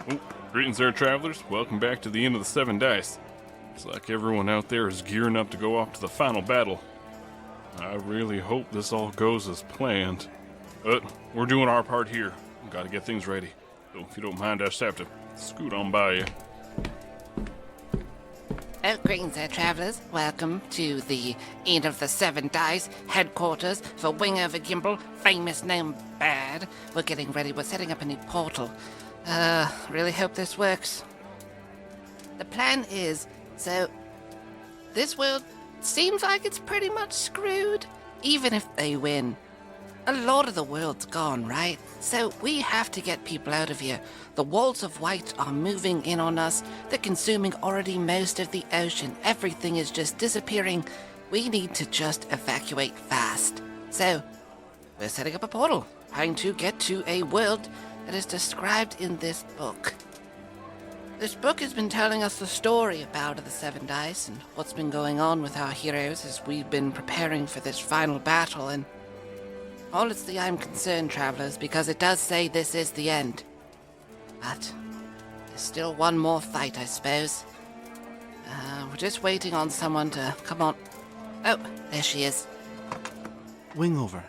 Oh, greetings there, travelers. Welcome back to the end of the 7 dice. Looks like everyone out there is gearing up to go off to the final battle. I really hope this all goes as planned. But we're doing our part here. We've got to get things ready. So if you don't mind, I just have to scoot on by you. Oh, greetings there, travelers. Welcome to the end of the 7 dice headquarters for Wing Over Gimbal, famous known bad. We're getting ready. We're setting up a new portal. Really hope this works. The plan is, so this world seems like it's pretty much screwed, even if they win. A lot of the world's gone, right? So we have to get people out of here. The walls of white are moving in on us. They're consuming already most of the ocean. Everything is just disappearing. We need to just evacuate fast. So, we're setting up a portal, trying to get to a world that is described in this book. This book has been telling us the story about the 7 dice and what's been going on with our heroes as we've been preparing for this final battle, and honestly, I'm concerned, travelers, because it does say this is the end. But there's still one more fight, I suppose. We're just waiting on someone to come on. Oh, there she is. Wingover.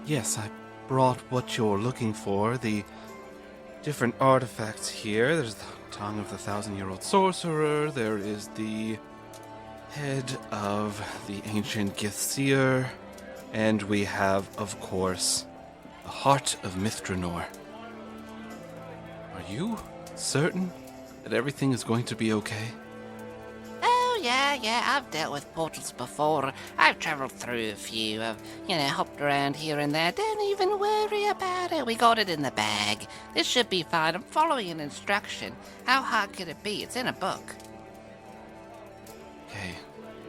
Yes, I brought what you're looking for, the different artifacts here. There's the tongue of the 1,000-year-old sorcerer. There is the head of the ancient Githseer. And we have, of course, the heart of Mithranor. Are you certain that everything is going to be okay? Oh, yeah, I've dealt with portals before. I've traveled through a few. I've, hopped around here and there. Don't even worry about it. We got it in the bag. This should be fine. I'm following an instruction. How hard could it be? It's in a book. Okay.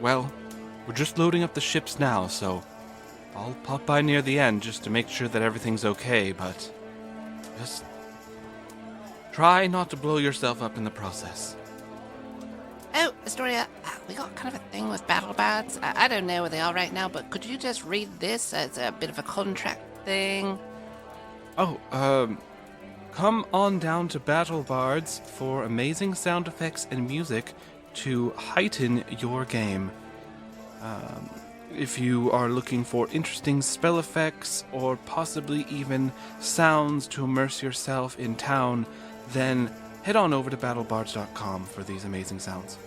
Well, we're just loading up the ships now, so I'll pop by near the end just to make sure that everything's okay, but just try not to blow yourself up in the process. Oh, Astoria, we got kind of a thing with battle bards. I don't know where they are right now, but could you just read this? It's a bit of a contract thing. Oh, come on down to Battle Bards for amazing sound effects and music to heighten your game. If you are looking for interesting spell effects or possibly even sounds to immerse yourself in town, then head on over to battlebards.com for these amazing sounds.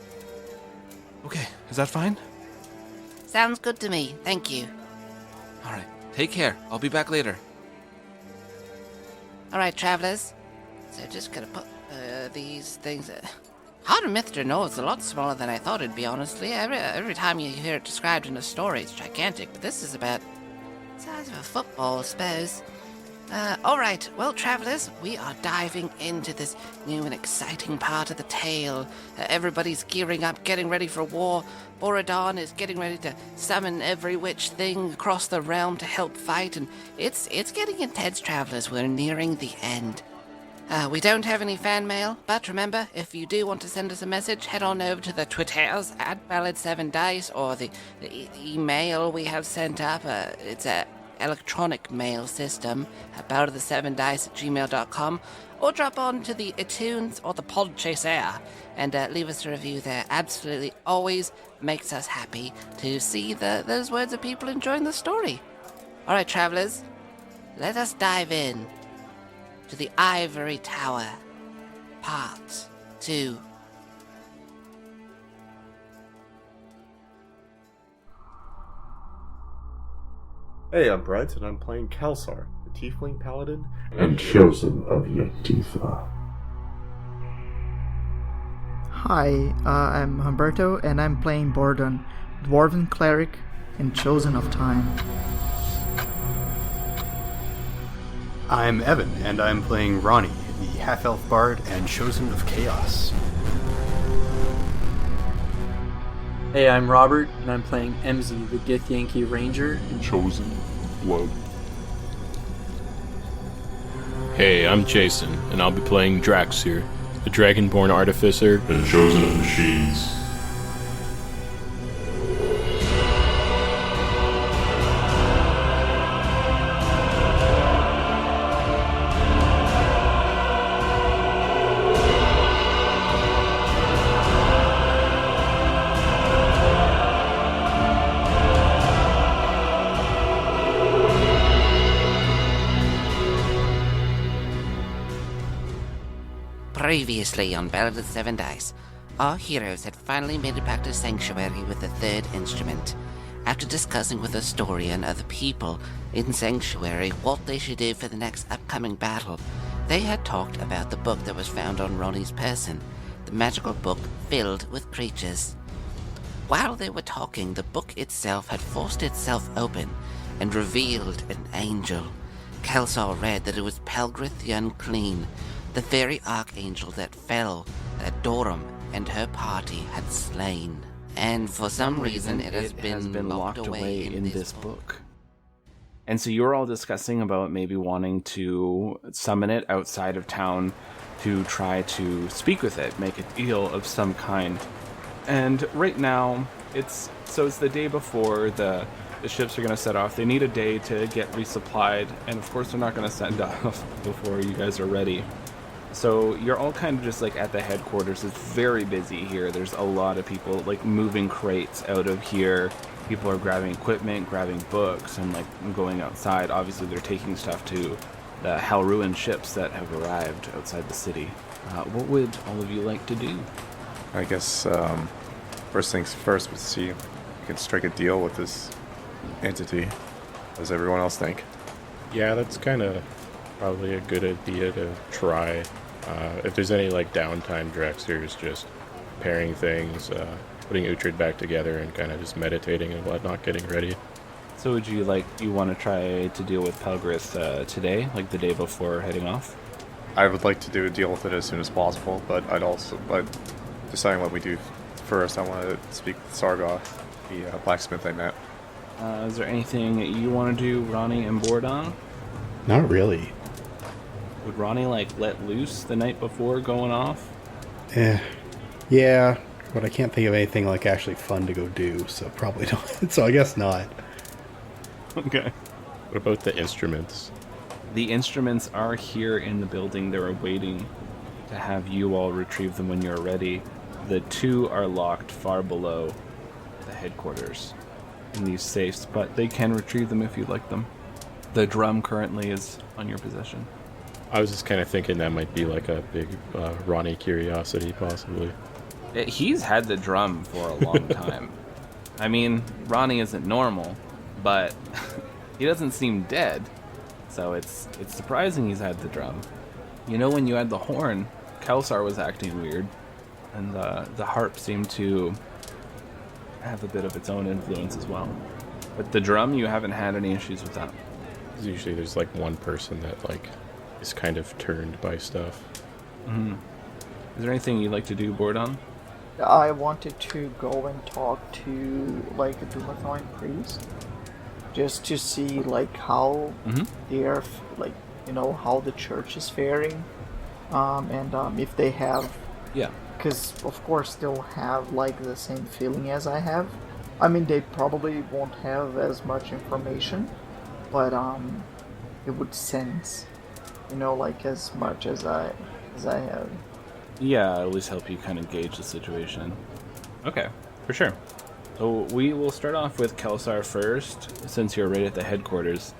Okay, is that fine? Sounds good to me, thank you. Alright, take care. I'll be back later. Alright, travelers. So just gonna put these things... Heart of Mithranor is a lot smaller than I thought it'd be, honestly. Every time you hear it described in a story, it's gigantic, but this is about the size of a football, I suppose. Alright, well, travelers, we are diving into this new and exciting part of the tale. Everybody's gearing up, getting ready for war. Borodon is getting ready to summon every witch thing across the realm to help fight, and it's getting intense, travelers. We're nearing the end. We don't have any fan mail, but remember, if you do want to send us a message, head on over to the Twitters at Ballad7Dice or the email we have sent up. It's a electronic mail system, ballad7dice@gmail.com, or drop on to the iTunes or the Podchaser and leave us a review there. Absolutely always makes us happy to see those words of people enjoying the story. Alright, travelers, let us dive in to the Ivory Tower, Part 2. Hey, I'm Brent, and I'm playing Kelsar, the Tiefling Paladin and Chosen of Yetifa. Hi, I'm Humberto, and I'm playing Borodon, Dwarven Cleric and Chosen of Time. I'm Evan, and I'm playing Ronnie, the half-elf bard and chosen of chaos. Hey, I'm Robert, and I'm playing MZ, the Githyanki ranger and Chosen of Blood. Hey, I'm Jason, and I'll be playing Draxir, the Dragonborn artificer And Chosen of Machines. Previously on Ballad of the Seven Dice, our heroes had finally made it back to Sanctuary with the third instrument. After discussing with the story and other people in Sanctuary what they should do for the next upcoming battle, they had talked about the book that was found on Ronnie's person, the magical book filled with creatures. While they were talking, the book itself had forced itself open and revealed an angel. Kelsar read that it was Pelgrith the Unclean, the very archangel that fell, that Dorum and her party had slain. And for some reason it has been locked away in this book. And so you were all discussing about maybe wanting to summon it outside of town to try to speak with it, make a deal of some kind. And right now, it's the day before the ships are going to set off. They need a day to get resupplied, and of course they're not going to send off before you guys are ready. So you're all kind of just like at the headquarters. It's very busy here. There's a lot of people like moving crates out of here. People are grabbing equipment, grabbing books, and like going outside. Obviously they're taking stuff to the Hell-ruined ships that have arrived outside the city. What would all of you like to do? I guess first things first was to see if we can strike a deal with this entity. What does everyone else think? Yeah, that's kind of probably a good idea to try. If there's any like downtime, Draxir is just pairing things, putting Uhtred back together and kind of just meditating and whatnot, getting ready. So would you want to try to deal with Pelgrith today, like the day before heading off? I would like to do a deal with it as soon as possible, but but deciding what we do first, I want to speak with Sargoth, the blacksmith I met. Is there anything you want to do, Ronnie and Borodon? Not really. Would Ronnie let loose the night before going off? Yeah, but I can't think of anything actually fun to go do, so probably not. So I guess not. Okay. What about the instruments? The instruments are here in the building. They're waiting to have you all retrieve them when you're ready. The two are locked far below the headquarters in these safes, but they can retrieve them if you'd like them. The drum currently is on your possession. I was just kind of thinking that might be like a big Ronnie curiosity, possibly. He's had the drum for a long time. I mean, Ronnie isn't normal, but he doesn't seem dead. So it's surprising he's had the drum. You know, when you had the horn, Kelsar was acting weird, and the harp seemed to have a bit of its own influence as well. But the drum, you haven't had any issues with that. Usually there's like one person that is kind of turned by stuff. Mm-hmm. Is there anything you'd like to do, Borodon? I wanted to go and talk to a Dumathorn priest, just to see how they are, how the church is faring, and if they have, because of course they'll have the same feeling as I have. I mean, they probably won't have as much information, but it would sense, as much as I have. Yeah, at least help you kind of gauge the situation. Okay, for sure. So we will start off with Kelsar first, since you're right at the headquarters.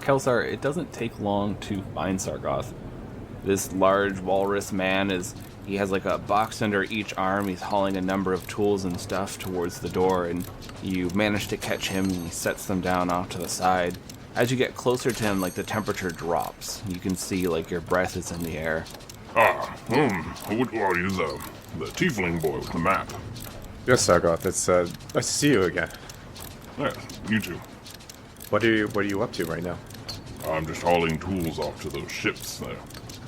Kelsar, it doesn't take long to find Sargoth. This large walrus man he has a box under each arm. He's hauling a number of tools and stuff towards the door, and you manage to catch him, and he sets them down off to the side. As you get closer to him, the temperature drops. You can see, your breath is in the air. Who are you, the tiefling boy with the map? Yes, Sargoth, it's nice to see you again. Yeah, you too. What are you up to right now? I'm just hauling tools off to those ships.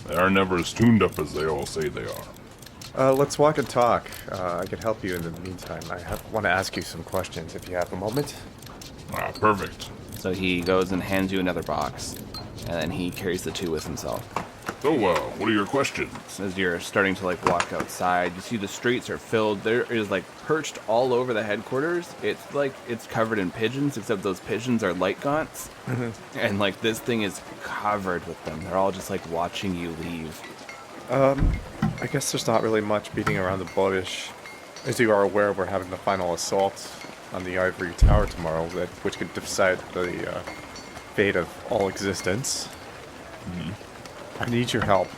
They are never as tuned up as they all say they are. Let's walk and talk. I can help you in the meantime. I want to ask you some questions if you have a moment. Perfect. So he goes and hands you another box, and then he carries the two with himself. So, what are your questions? As you're starting to walk outside, you see the streets are filled. There is perched all over the headquarters. It's covered in pigeons, except those pigeons are light gaunts. And this thing is covered with them. They're all just watching you leave. I guess there's not really much beating around the bush. As you are aware, we're having the final assault on the Ivory Tower tomorrow, which could decide the fate of all existence. I need your help.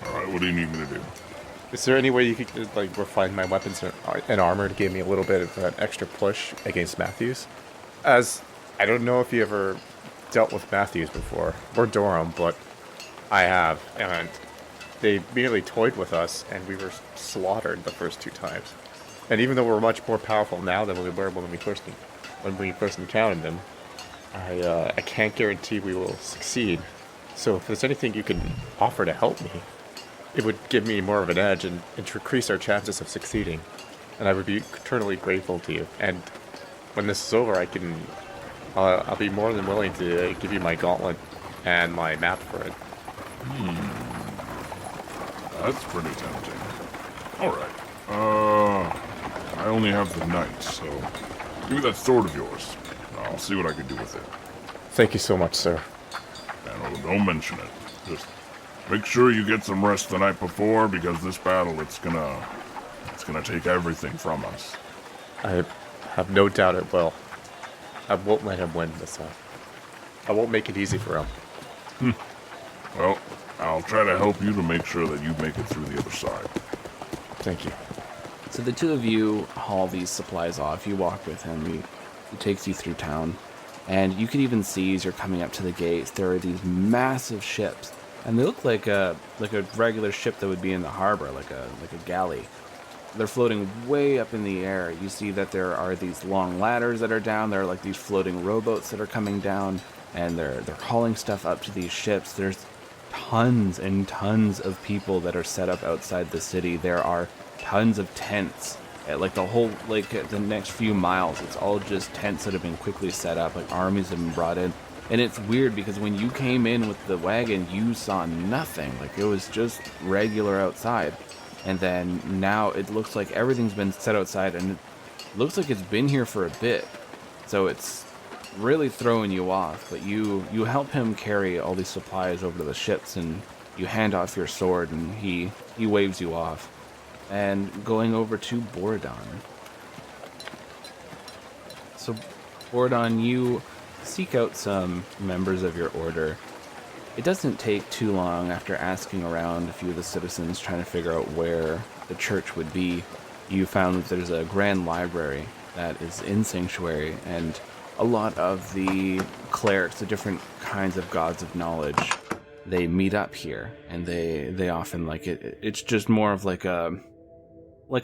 Alright, what do you need me to do? Is there any way you could like refine my weapons and armor to give me a little bit of an extra push against Matthews? As I don't know if you ever dealt with Matthews before, or Durham, but I have, and they merely toyed with us, and we were slaughtered the first 2 times. And even though we're much more powerful now than we were when we first encountered them, I can't guarantee we will succeed. So if there's anything you can offer to help me, it would give me more of an edge and increase our chances of succeeding. And I would be eternally grateful to you. And when this is over, I'll be more than willing to give you my gauntlet and my map for it. That's pretty tempting. Alright. I only have the knight, so give me that sword of yours. I'll see what I can do with it. Thank you so much, sir. And don't mention it. Just make sure you get some rest the night before, because this battle, it's gonna take everything from us. I have no doubt it will. I won't let him win this time. I won't make it easy for him. Well, I'll try to help you to make sure that you make it through the other side. Thank you. So the two of you haul these supplies off. You walk with him. He takes you through town. And you can even see as you're coming up to the gates, there are these massive ships. And they look like a regular ship that would be in the harbor, like a galley. They're floating way up in the air. You see that there are these long ladders that are down. There are like these floating rowboats that are coming down, and they're hauling stuff up to these ships. There's tons and tons of people that are set up outside the city. There are tons of tents. Like the whole, the next few miles, it's all just tents that have been quickly set up. Like armies have been brought in. And it's weird because when you came in with the wagon, you saw nothing. Like it was just regular outside. And then now it looks like everything's been set outside, and it looks like it's been here for a bit. So it's really throwing you off. But you help him carry all these supplies over to the ships, and you hand off your sword, and he waves you off. And going over to Borodon. So Borodon, you seek out some members of your order. It doesn't take too long after asking around a few of the citizens trying to figure out where the church would be. You found that there's a grand library that is in Sanctuary, and a lot of the clerics, the different kinds of gods of knowledge, they meet up here, and they often it's just more of like a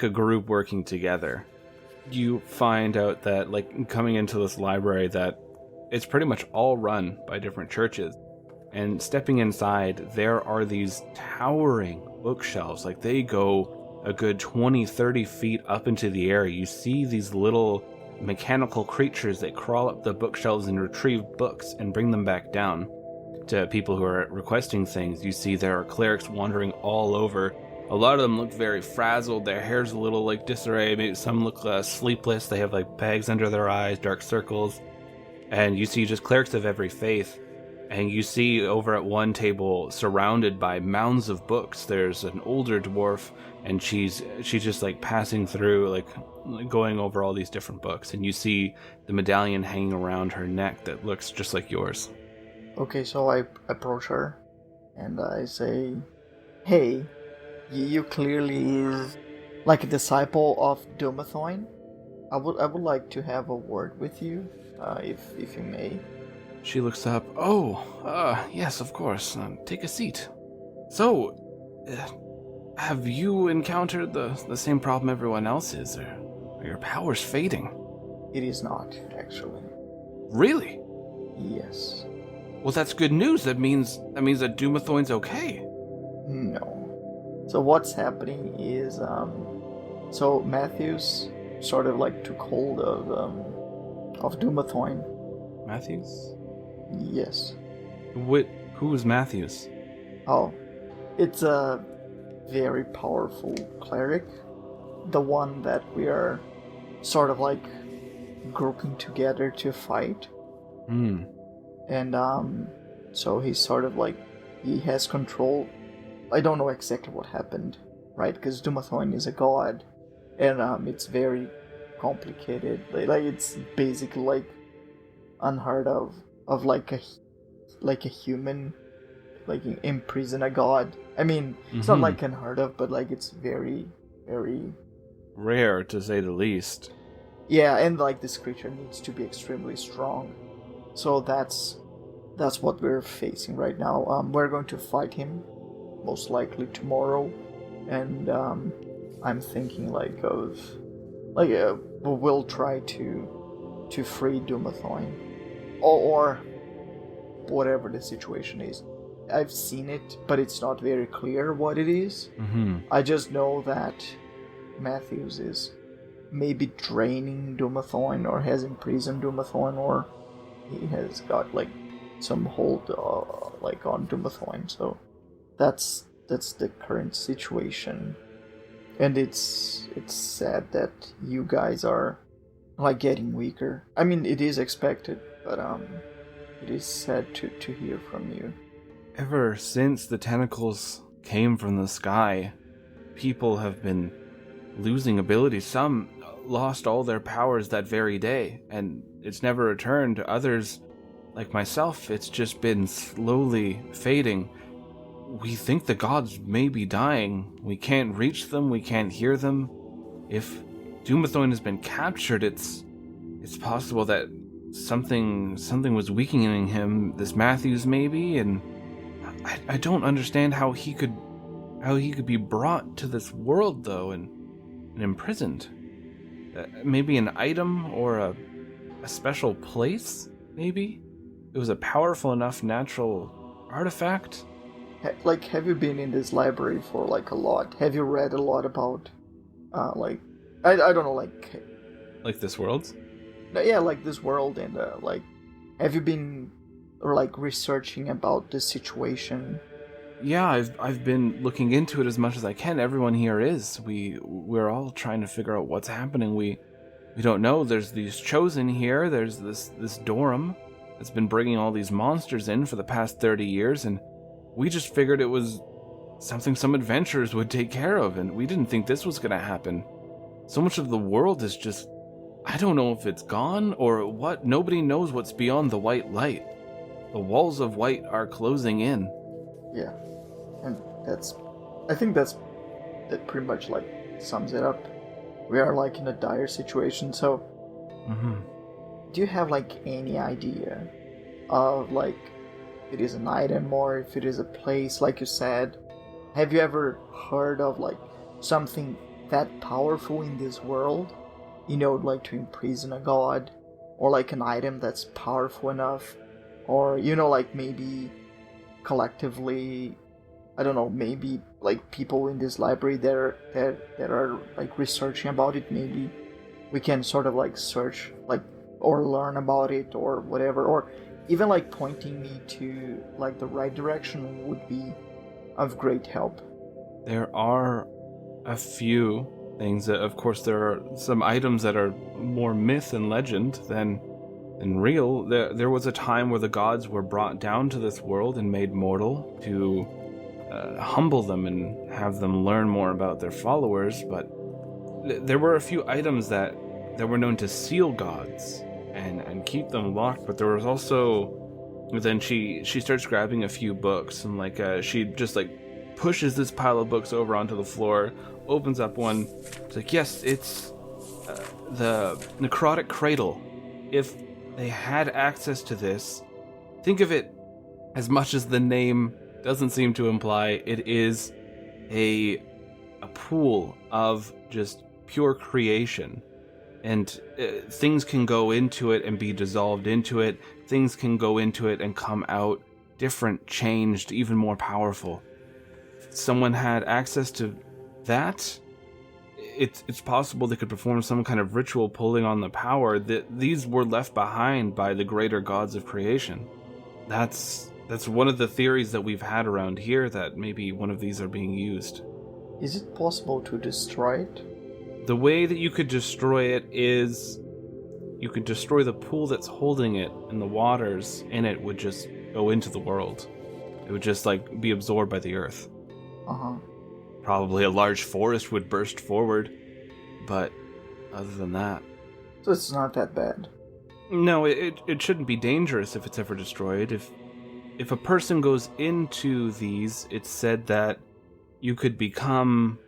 group working together. You find out that coming into this library that it's pretty much all run by different churches. And stepping inside, there are these towering bookshelves. Like they go a good 20, 30 feet up into the air. You see these little mechanical creatures that crawl up the bookshelves and retrieve books and bring them back down to people who are requesting things. You see there are clerics wandering all over. A lot of them look very frazzled. Their hair's a little disarray. Maybe some look sleepless. They have bags under their eyes, dark circles. And you see just clerics of every faith. And you see over at one table, surrounded by mounds of books, there's an older dwarf, and she's just passing through, going over all these different books. And you see the medallion hanging around her neck that looks just like yours. Okay, so I approach her, and I say, "Hey, you clearly is like a disciple of Dumathoin. I would like to have a word with you, if you may." She looks up. Yes, of course. Take a seat. So, have you encountered the same problem everyone else is? Or are your powers fading? It is not, actually. Really? Yes. Well, that's good news. That means that Dumathoin's okay. No. So what's happening is, so Matthews sort of took hold of Dumathoin. Matthews? Yes. Who is Matthews? Oh, it's a very powerful cleric. The one that we are sort of grouping together to fight. Hmm. And so he's sort of he has control. I don't know exactly what happened, right? Because Dumathoin is a god, and it's very complicated. It's basically unheard of a human like imprison a god. I mean, it's not like unheard of, but like it's very, very rare to say the least. Yeah, and like this creature needs to be extremely strong. So that's what we're facing right now. We're going to fight him most likely tomorrow, and I'm thinking we'll try to free Dumathoin, or whatever the situation is. I've seen it, but it's not very clear what it is. I just know that Matthews is maybe draining Dumathoin, or has imprisoned Dumathoin, or he has got like some hold on Dumathoin. So that's the current situation, and it's sad that you guys are like getting weaker. I mean, it is expected, but it is sad to hear from you. Ever since the tentacles came from the sky, people have been losing abilities. Some lost all their powers that very day, and it's never returned. Others, like myself, it's just been slowly fading. We think the gods may be dying. We can't reach them, we can't hear them. If Dumathoin has been captured, it's possible that something was weakening him, this Matthews maybe, and I don't understand how he could be brought to this world though and imprisoned. Maybe an item or a special place, maybe? It was a powerful enough natural artifact? Like, have you been in this library for like a lot? Have you read a lot about I don't know, like this world? Yeah, like this world, and have you been researching about the situation? Yeah, I've been looking into it as much as I can. Everyone here is. We're all trying to figure out what's happening. We don't know. There's these chosen here. There's this Dorum that's been bringing all these monsters in for the past 30 years, and we just figured it was something some adventurers would take care of, and we didn't think this was going to happen. So much of the world is just, I don't know if it's gone or what. Nobody knows what's beyond the white light. The walls of white are closing in. Yeah, and I think that pretty much sums it up. We are in a dire situation. So, do you have any idea of if it is an item or if it is a place, like you said? Have you ever heard of something that powerful in this world? To imprison a god, or an item that's powerful enough, or maybe collectively, I don't know, maybe people in this library that are researching about it. Maybe we can sort of search or learn about it or whatever, or even pointing me to the right direction would be of great help. There are a few things that, of course, there are some items that are more myth and legend than real. There was a time where the gods were brought down to this world and made mortal to humble them and have them learn more about their followers, but there were a few items that were known to seal gods and keep them locked. But there was also, then she starts grabbing a few books, and she just pushes this pile of books over onto the floor, opens up one. It's yes, it's the Necrotic Cradle. If they had access to this, think of it, as much as the name doesn't seem to imply, it is a pool of just pure creation. And things can go into it and be dissolved into it. Things can go into it and come out different, changed, even more powerful. If someone had access to that, it's possible they could perform some kind of ritual pulling on the power. These were left behind by the greater gods of creation. That's one of the theories that we've had around here, that maybe one of these are being used. Is it possible to destroy it? The way that you could destroy it is you could destroy the pool that's holding it, and the waters in it would just go into the world. It would just be absorbed by the earth. Probably a large forest would burst forward, but other than that... So it's not that bad? No, it shouldn't be dangerous if it's ever destroyed. if a person goes into these, it's said that you could become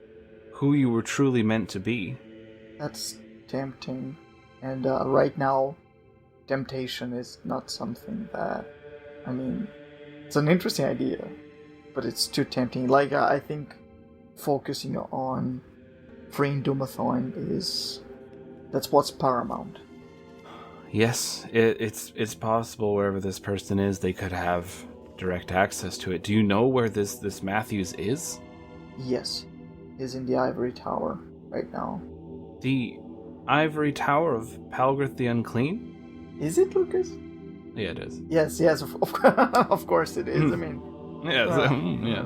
who you were truly meant to be. That's tempting. And right now, temptation is not something that... I mean, it's an interesting idea, but it's too tempting. Like, I think focusing on freeing Dumathoin that's what's paramount. Yes, it's possible wherever this person is, they could have direct access to it. Do you know where this Matthews is? Yes, he's in the Ivory Tower right now. The Ivory Tower of Palgrith the Unclean? Is it, Lucas? Yeah, it is. Yes, of course it is. I mean... Yes, yeah.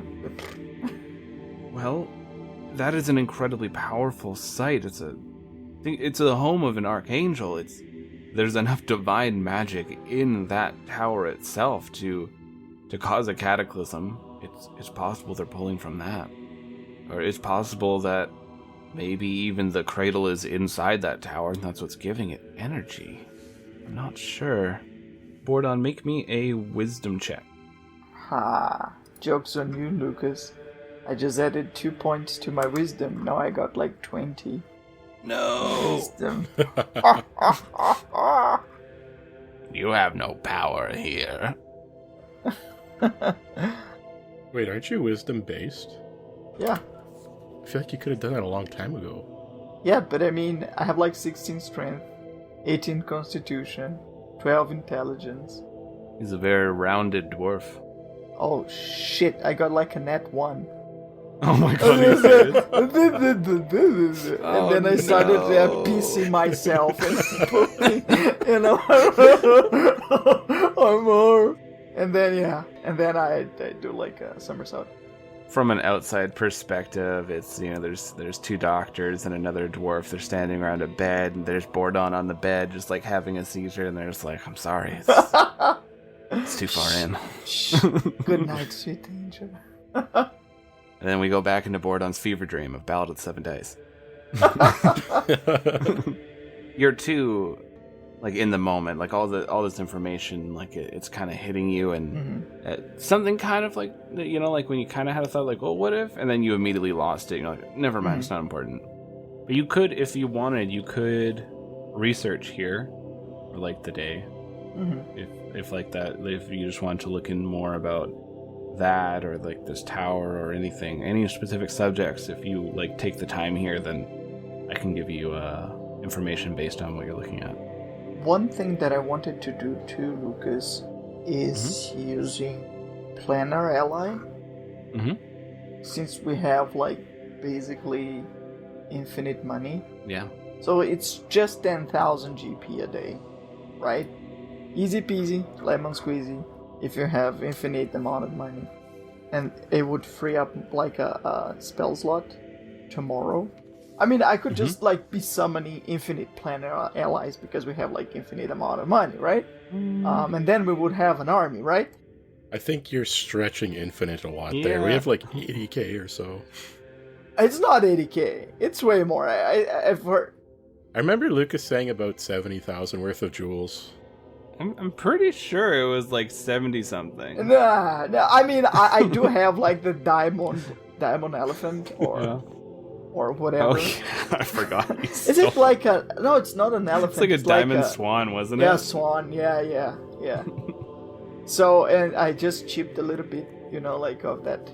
Well, that is an incredibly powerful site. It's the home of an archangel. There's enough divine magic in that tower itself to cause a cataclysm. It's possible they're pulling from that. Or it's possible that maybe even the cradle is inside that tower and that's what's giving it energy. I'm not sure. Borodon, make me a wisdom check. Ha! Joke's on you, Lucas. I just added 2 points to my wisdom. Now I got like 20. No! Wisdom. You have no power here. Wait, aren't you wisdom based? Yeah. I feel like you could have done that a long time ago. Yeah, but I mean, I have like 16 strength, 18 constitution, 12 intelligence. He's a very rounded dwarf. Oh shit, I got like a net 1. Oh my god, you did. And then I started piecing myself and putting, I'm more. And then I do like a somersault. From an outside perspective, it's, there's 2 doctors and another dwarf. They're standing around a bed, and there's Borodon on the bed, just like having a seizure, and they're just like, I'm sorry, it's too far in. Good night, sweet angel. And then we go back into Borodon's fever dream of Ballad of the 7 Dice. You're too, like, in the moment, like all this information, like it's kind of hitting you, and something kind of like, like when you kind of had a thought, like, well, what if? And then you immediately lost it. You're like, never mind, it's not important. But you could, if you wanted, you could research here for like the day, if like that, if you just wanted to look in more about that or like this tower or anything, any specific subjects. If you like take the time here, then I can give you information based on what you're looking at. One thing that I wanted to do too, Lucas, is using Planner Ally. Since we have like basically infinite money. Yeah. So it's just 10,000 GP a day, right? Easy peasy, lemon squeezy, if you have infinite amount of money. And it would free up like a spell slot tomorrow. I mean, I could just like be summoning infinite planner allies because we have like infinite amount of money, right? And then we would have an army, right? I think you're stretching infinite a lot there. We have like 80k or so. It's not 80k. It's way more. I've heard. I remember Lucas saying about 70,000 worth of jewels. I'm pretty sure it was like 70 something. Nah. I mean, I do have like the diamond elephant or whatever. Oh, yeah. I forgot. Is it like a... No, it's not an elephant. It's like a diamond swan, wasn't it? Yeah, swan. Yeah. So, and I just chipped a little bit, like of that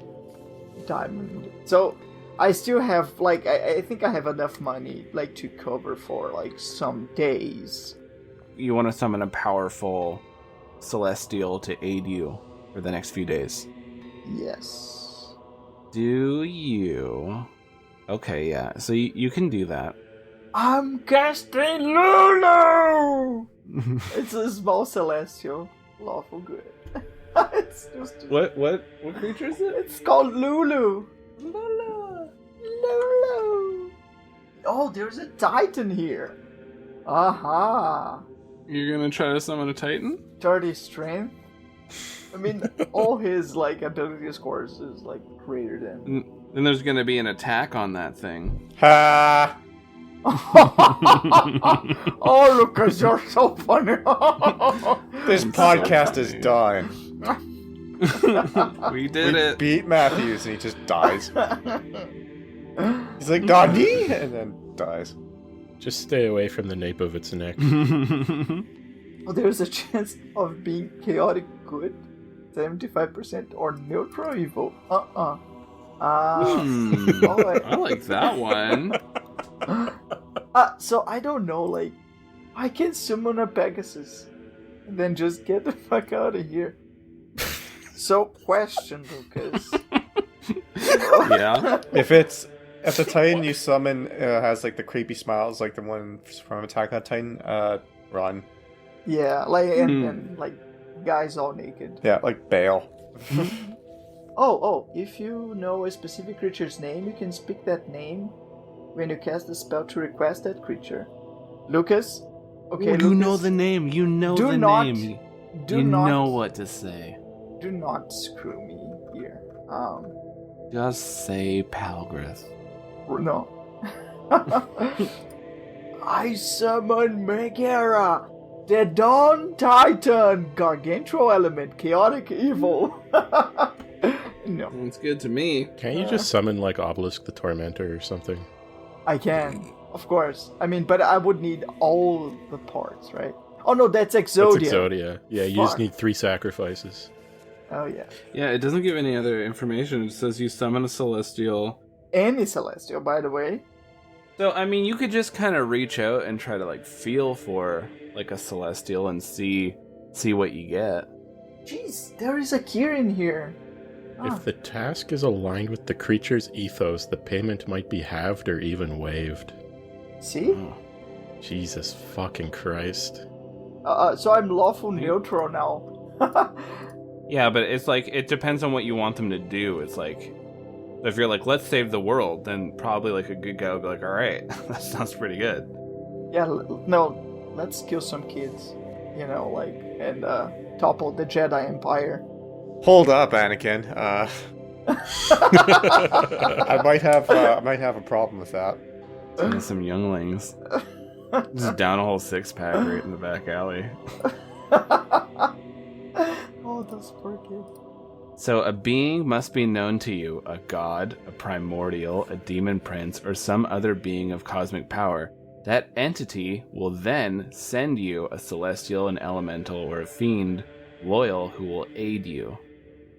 diamond. So, I still have, like, I think I have enough money, like, to cover for, like, some days. You want to summon a powerful celestial to aid you for the next few days. Yes. Do you? Okay, yeah. So you can do that. I'm casting Lulu! It's a small celestial. Lawful good. It's just... What creature is it? It's called Lulu. Lulu. Oh, there's a titan here. Aha. You're gonna try to summon a titan? 30 strength. I mean, all his like ability scores is like greater than. Then there's gonna be an attack on that thing. Ha! Oh, Lucas, you're so funny. This podcast is done. We did it. Beat Matthews, and he just dies. He's like, Nani? And then dies. Just stay away from the nape of its neck. Oh, there's a chance of being chaotic good, 75%, or neutral evil. I like that one. So I don't know, like, I can summon a Pegasus and then just get the fuck out of here. So, question, Lucas. Yeah. If the Titan you summon has like the creepy smiles, like the one from Attack on Titan, run. Yeah, like, and like, guys all naked. Yeah, like Bale. If you know a specific creature's name, you can speak that name when you cast the spell to request that creature. Lucas? Okay, You Lucas, know the name. You know do the not- name. do you not- know what to say. Do not screw me here. Just say Palgrith. No. I summon Megara, the Dawn Titan, Gargantro element, chaotic evil. No, It's good to me. Can't you just summon like Obelisk the Tormentor or something? I can, of course. I mean, but I would need all the parts, right? Oh no, that's Exodia. That's Exodia. Yeah, you just Fuck. need 3 sacrifices. Oh yeah. Yeah, it doesn't give any other information. It says you summon a Celestial. Any Celestial, by the way. So, I mean, you could just kind of reach out and try to, like, feel for, like, a Celestial and see what you get. Jeez, there is a gear in here. If the task is aligned with the creature's ethos, the payment might be halved or even waived. See? Oh. Jesus fucking Christ. So I'm lawful neutral now. Yeah, but it's like, it depends on what you want them to do. It's like, if you're like, let's save the world, then probably, like, a good guy will be like, alright, that sounds pretty good. Yeah, no, let's kill some kids. You know, like, and topple the Jedi Empire. Hold up, Anakin. I might have a problem with that. Some younglings. Just down a whole 6-pack right in the back alley. Oh, those poor kids. So a being must be known to you, a god, a primordial, a demon prince, or some other being of cosmic power. That entity will then send you a celestial, an elemental, or a fiend loyal who will aid you.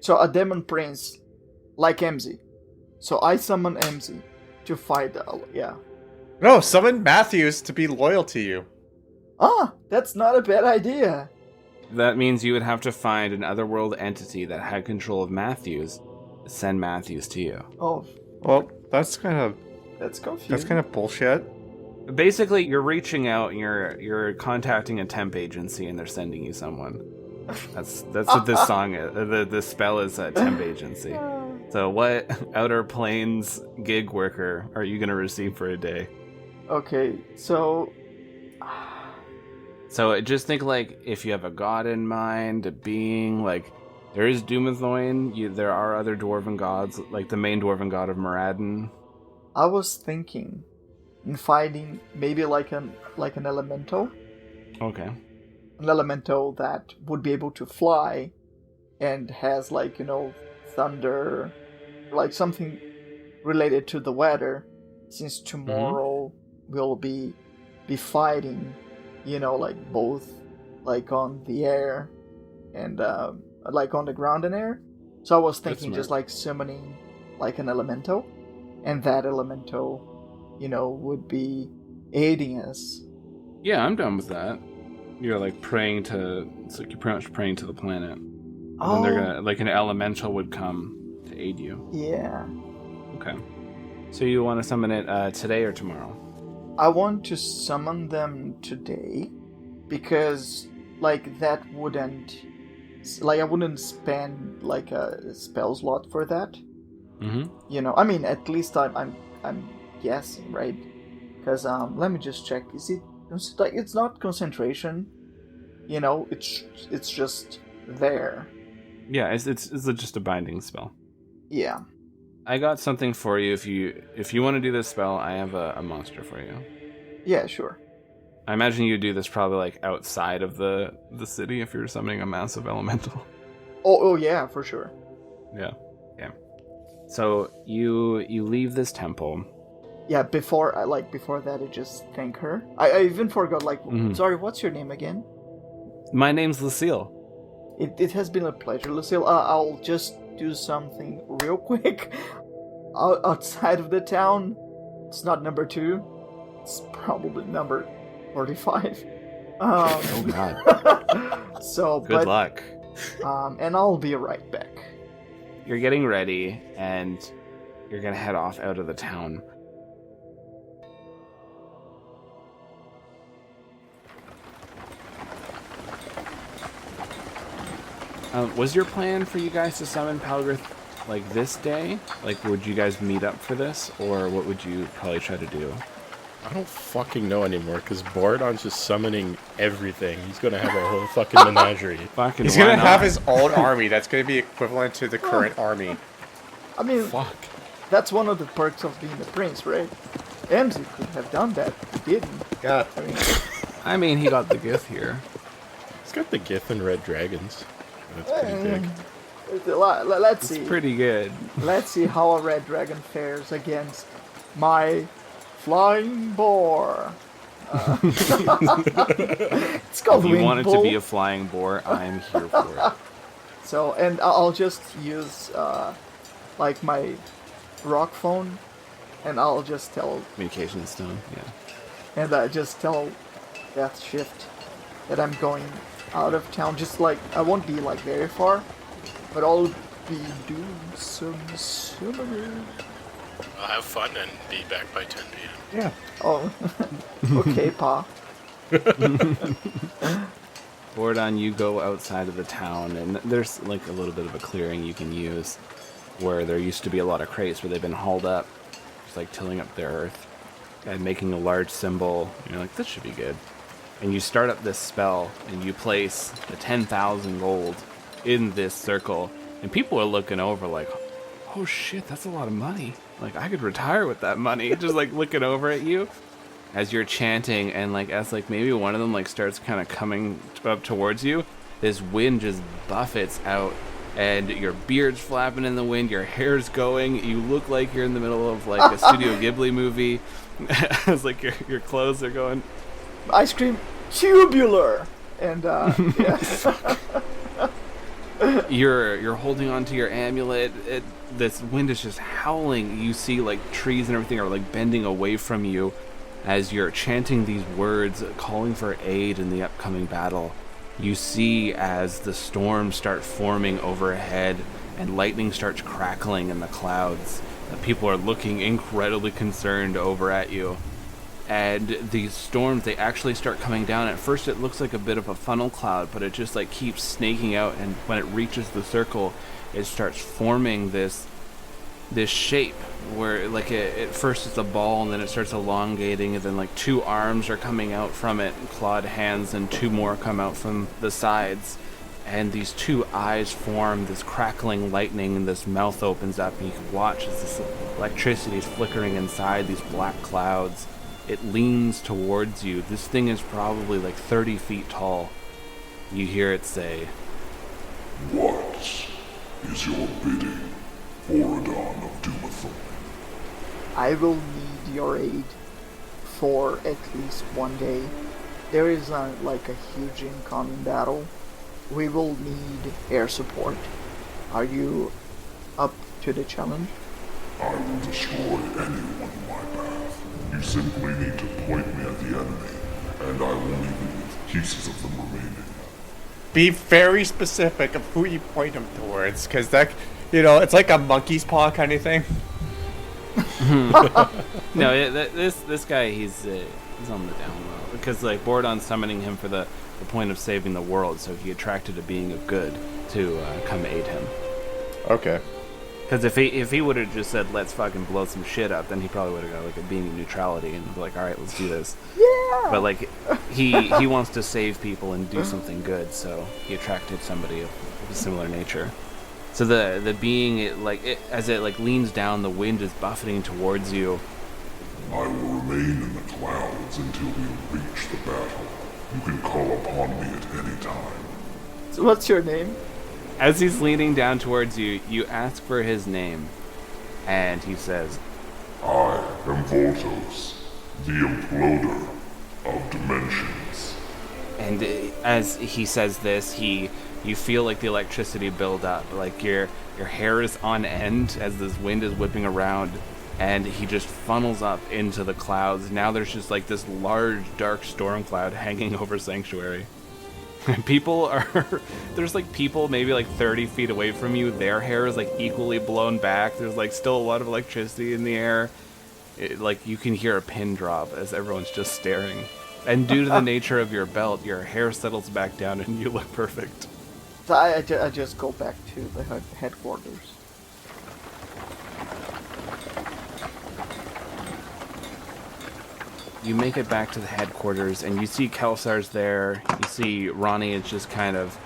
So a demon prince, like MZ. So I summon MZ to fight yeah. No, summon Matthews to be loyal to you. That's not a bad idea. That means you would have to find an otherworld entity that had control of Matthews, send Matthews to you. Oh, Well, that's kind of confusing. bullshit. Basically, you're reaching out and you're contacting a temp agency and they're sending you someone. That's what this song is. The spell is a temp agency. So what Outer Planes gig worker are you going to receive for a day? Okay, so So just think, like, if you have a god in mind, a being, like, there is Dumathoin, there are other dwarven gods, like the main dwarven god of Moradin. I was thinking in fighting maybe like an elemental. Okay. An elemental that would be able to fly and has, like, you know, thunder, like something related to the weather, since tomorrow we'll be fighting, you know, like both like on the air and like on the ground and air. So I was thinking just like summoning like an elemental, and that elemental, you know, would be aiding us. Yeah, I'm done with that. You're like praying to, it's like you're pretty much praying to the planet. And then they're gonna, like, an elemental would come to aid you. Yeah. Okay. So you want to summon it today or tomorrow? I want to summon them today because, like, that wouldn't, like, I wouldn't spend like a spell slot for that. Mm-hmm. You know, I mean, at least I'm guessing, right? Because let me just check. Is it? It's not concentration. You know, it's just there. Yeah, it's just a binding spell. Yeah. I got something for you. If you want to do this spell, I have a monster for you. Yeah, sure. I imagine you do this probably like outside of the city if you're summoning a massive elemental. Oh yeah, for sure. Yeah. Yeah. So you leave this temple. Yeah, before that, I just thank her. I even forgot, Mhm. sorry, what's your name again? My name's Lucille. It has been a pleasure, Lucille. I'll just do something real quick. Outside of the town, it's not number 2. It's probably number 45. Oh God. So, Good luck. And I'll be right back. You're getting ready, and you're gonna head off out of the town. Was your plan for you guys to summon Palgrith like this day? Like, would you guys meet up for this, or what would you probably try to do? I don't fucking know anymore, because Borodon's just summoning everything. He's gonna have a whole fucking menagerie. Fucking He's why gonna have not? his own army that's gonna be equivalent to the current army. I mean, Fuck. that's one of the perks of being a prince, right? MZ could have done that. He didn't. Yeah. I mean, he got the gift here. He's got the Gith and Red Dragons. That's pretty big. Let's see. It's pretty good. Let's see how a red dragon fares against my flying boar. It's called If you Wind want it Bull. to be a flying boar, I'm here for it. So, and I'll just use my rock phone, and I'll just tell, Communication stone, yeah. and just tell Death Shift that I'm going out of town. Just I won't be very far, but I'll be doing some summoning. I'll have fun and be back by 10 p.m. Yeah. Oh, okay, Pa. Borodon, you go outside of the town, and there's a little bit of a clearing you can use where there used to be a lot of crates, but they've been hauled up, just tilling up their earth and making a large symbol. You're like, this should be good. And you start up this spell, and you place the 10,000 gold in this circle, and people are looking over like, oh shit, that's a lot of money. I could retire with that money. Just looking over at you as you're chanting, and as maybe one of them starts kind of coming up towards you, this wind just buffets out, and your beard's flapping in the wind, your hair's going, you look like you're in the middle of a Studio Ghibli movie, as your clothes are going. Ice cream tubular, and yeah. You're holding on to your amulet. This wind is just howling. You see trees and everything are bending away from you as you're chanting these words, calling for aid in the upcoming battle. You see as the storms start forming overhead and lightning starts crackling in the clouds. The people are looking incredibly concerned over at you. And these storms, they actually start coming down. At first it looks like a bit of a funnel cloud, but it just keeps snaking out, and when it reaches the circle, it starts forming this shape where at first it's a ball, and then it starts elongating, and then 2 arms are coming out from it, clawed hands, and 2 more come out from the sides, and these 2 eyes form, this crackling lightning, and this mouth opens up, and you can watch as this electricity is flickering inside these black clouds. It leans towards you. This thing is probably 30 feet tall. You hear it say, "What is your bidding, Borodon of Dumathon?" I will need your aid for at least one day. There is a huge incoming battle. We will need air support. Are you up to the challenge? I will destroy anyone in my path. You simply need to point me at the enemy, and I will leave you with pieces of them remaining. Be very specific of who you point them towards, because that, it's like a monkey's paw kind of thing. No, this guy, he's on the down low, because Borodon's summoning him for the point of saving the world, so he attracted a being of good to come aid him. Okay. Because if he would have just said, let's fucking blow some shit up, then he probably would have got a being of neutrality and be like, alright, let's do this. Yeah! But he wants to save people and do something good, so he attracted somebody of a similar nature. So the being, as it leans down, the wind is buffeting towards you. I will remain in the clouds until we reach the battle. You can call upon me at any time. So what's your name? As he's leaning down towards you, you ask for his name, and he says, I am Voltos, the imploder of dimensions. and as he says this, you feel like the electricity build up, like your hair is on end as this wind is whipping around, and he just funnels up into the clouds. Now there's just like this large dark storm cloud hanging over Sanctuary. There's like people maybe like 30 feet away from you. Their hair is like equally blown back. There's like still a lot of electricity in the air. Like you can hear a pin drop as everyone's just staring. And due to the nature of your belt, your hair settles back down and you look perfect. So I just go back to the headquarters. You make it back to the headquarters, and you see Kelsar's there. You see Ronnie is just kind of...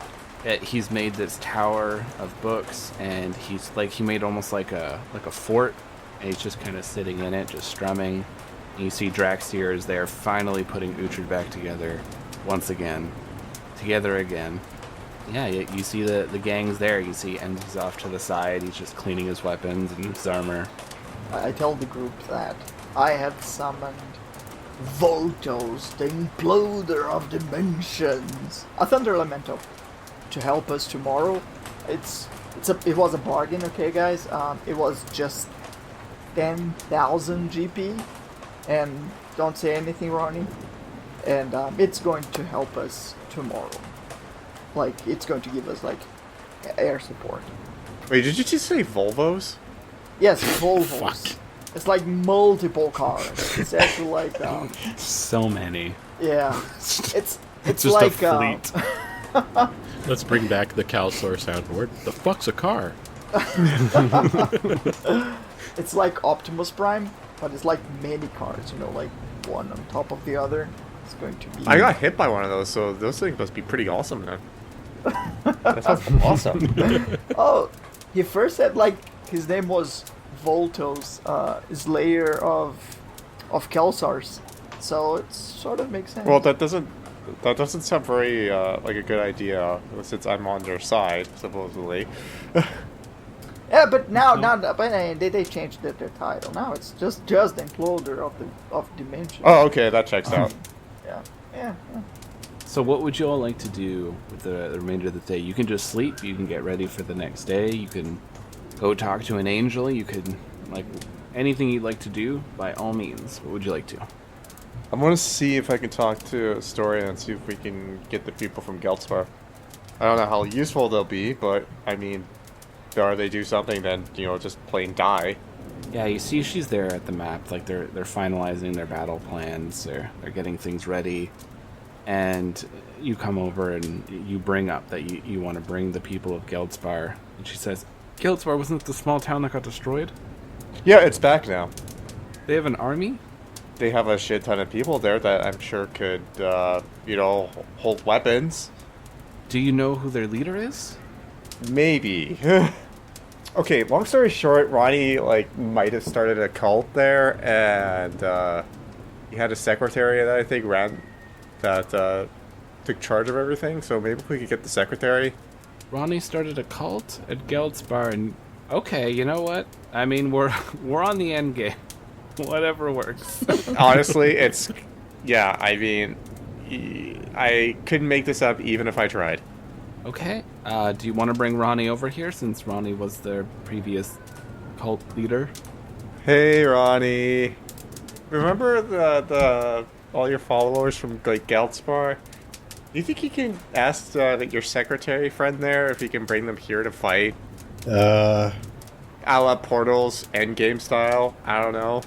he's made this tower of books, and he made almost like a fort, and he's just kind of sitting in it, just strumming. And you see Draxir is there, finally putting Uhtred back together, once again. Together again. Yeah, you see the gang's there. You see Envy's off to the side. He's just cleaning his weapons and his armor. I tell the group that I have summoned Voltos, the imploder of dimensions, a thunder elemental, to help us tomorrow. It was a bargain, okay, guys. It was just 10,000 GP, and don't say anything, Ronnie. And it's going to help us tomorrow. Like, it's going to give us like air support. Wait, did you just say Volvos? Yes, Volvos. It's like multiple cars. It's actually like so many. Yeah, it's just like a fleet. Let's bring back the Calsor soundboard. The fuck's a car? It's like Optimus Prime, but it's like many cars. You know, like one on top of the other. It's going to be. I got hit by one of those, so those things must be pretty awesome then. That sounds awesome. Oh, he first said like his name was Voltos, Slayer of Kelsars, so it sort of makes sense. Well, that doesn't sound very like a good idea since I'm on their side supposedly. Yeah, but they changed their title. Now it's just the imploder of dimension. Oh, okay, that checks out. Yeah. So what would you all like to do with the remainder of the day? You can just sleep. You can get ready for the next day. You can go talk to an angel. You could, like, anything you'd like to do, by all means. What would you like to? I want to see if I can talk to Astoria and see if we can get the people from Geltspar. I don't know how useful they'll be, but, I mean, or they do something, then, just plain die. Yeah, you see she's there at the map. Like, they're finalizing their battle plans. They're getting things ready. And you come over and you bring up that you want to bring the people of Geldspar. And she says, Geldspar, wasn't it the small town that got destroyed? Yeah, it's back now. They have an army? They have a shit ton of people there that I'm sure could, hold weapons. Do you know who their leader is? Maybe. Okay, long story short, Ronnie, might have started a cult there, and, he had a secretary that I think took charge of everything, so maybe we could get the secretary. Ronnie started a cult at Geldspar, and okay, you know what? I mean, we're on the end game. Whatever works. Honestly, I couldn't make this up even if I tried. Okay. Do you want to bring Ronnie over here, since Ronnie was their previous cult leader? Hey, Ronnie. Remember the all your followers from Geldspar? Do you think you can ask your secretary friend there if he can bring them here to fight? A la Portal's endgame style? I don't know.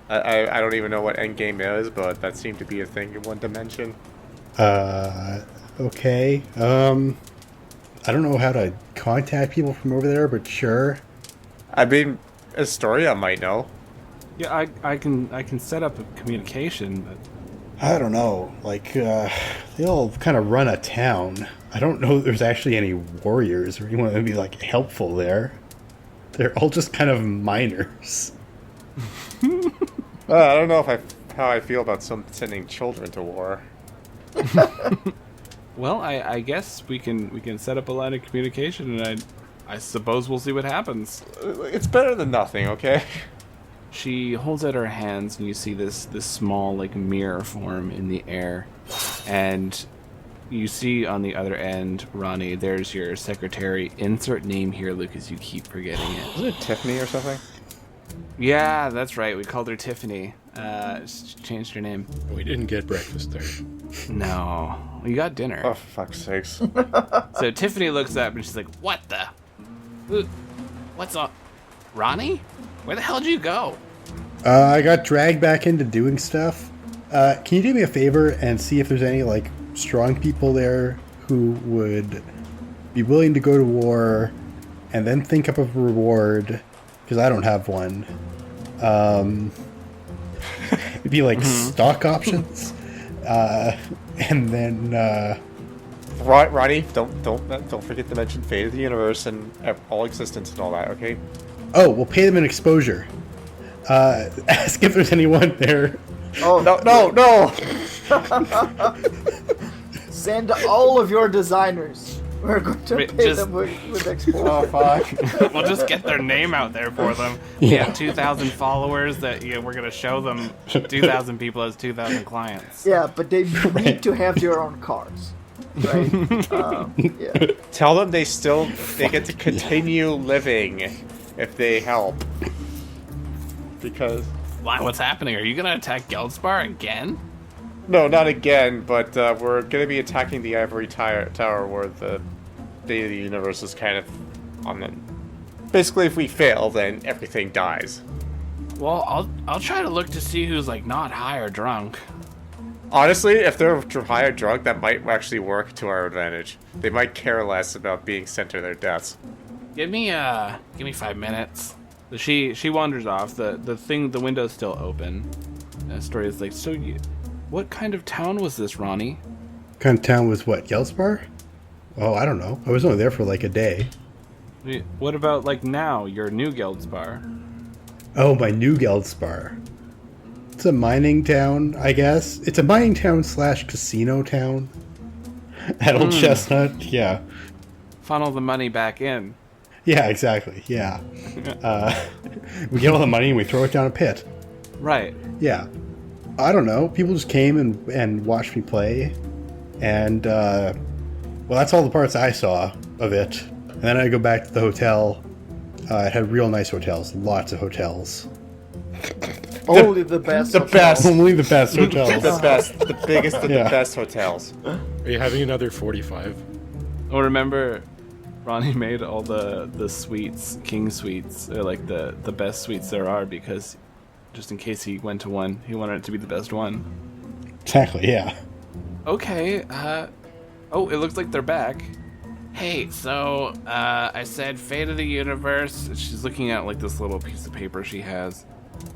I don't even know what endgame is, but that seemed to be a thing in one dimension. Okay. I don't know how to contact people from over there, but sure. I mean, Astoria might know. Yeah, I can set up a communication, but I don't know. They all kind of run a town. I don't know if there's actually any warriors or anyone that would be, helpful there. They're all just kind of miners. I don't know how I feel about sending children to war. Well, I guess we can set up a line of communication, and I suppose we'll see what happens. It's better than nothing, okay? She holds out her hands, and you see this small, like, mirror form in the air. And you see on the other end, Ronnie, there's your secretary. Insert name here, Lucas, you keep forgetting it. Is it Tiffany or something? Yeah, that's right. We called her Tiffany. Changed her name. We didn't get breakfast there. No. You got dinner. Oh, for fuck's sakes. So Tiffany looks up, and she's like, what the? What's up? Ronnie? Where the hell did you go? I got dragged back into doing stuff. Can you do me a favor and see if there's any, like, strong people there who would be willing to go to war and then think up a reward? Because I don't have one. It'd be like stock options. And then... Ronnie, don't forget to mention fate of the universe and all existence and all that, okay? Oh, we'll pay them an exposure. Ask if there's anyone there. Oh, no! Send all of your designers. We're going to pay them with exposure. Oh, fuck. We'll just get their name out there for them. We have 2,000 followers that we're going to show them 2,000 people as 2,000 clients. Yeah, but they need to have their own cars. Right? Yeah. Tell them they get to continue living if they help. Because... Why? What's happening? Are you going to attack Geldspar again? No, not again, but we're going to be attacking the Ivory Tower where the Day of the Universe is kind of on the... Basically, if we fail, then everything dies. Well, I'll try to look to see who's, like, not high or drunk. Honestly, if they're high or drunk, that might actually work to our advantage. They might care less about being sent to their deaths. Give me 5 minutes. She wanders off. The window's still open. The story is like, so what kind of town was this, Ronnie? Kind of town was what, Ghelspar? Oh, I don't know. I was only there for like a day. What about, like, now, your new Geldspar? Oh, my new Ghelspar. It's a mining town, I guess. It's a mining town / casino town. At Old Chestnut, yeah. Funnel the money back in. Yeah, exactly, yeah. We get all the money and we throw it down a pit. Right. Yeah. I don't know. People just came and watched me play. And, well, that's all the parts I saw of it. And then I go back to the hotel. It had real nice hotels. Lots of hotels. Only the best. The best. Only the best hotels. The best. The biggest of the best hotels. Are you having another 45? Oh, remember, Ronnie made all the suites, king suites, or like the best suites there are, because just in case he went to one, he wanted it to be the best one. Exactly, yeah. Okay, oh, it looks like they're back. Hey, so, I said fate of the universe. She's looking at, like, this little piece of paper she has.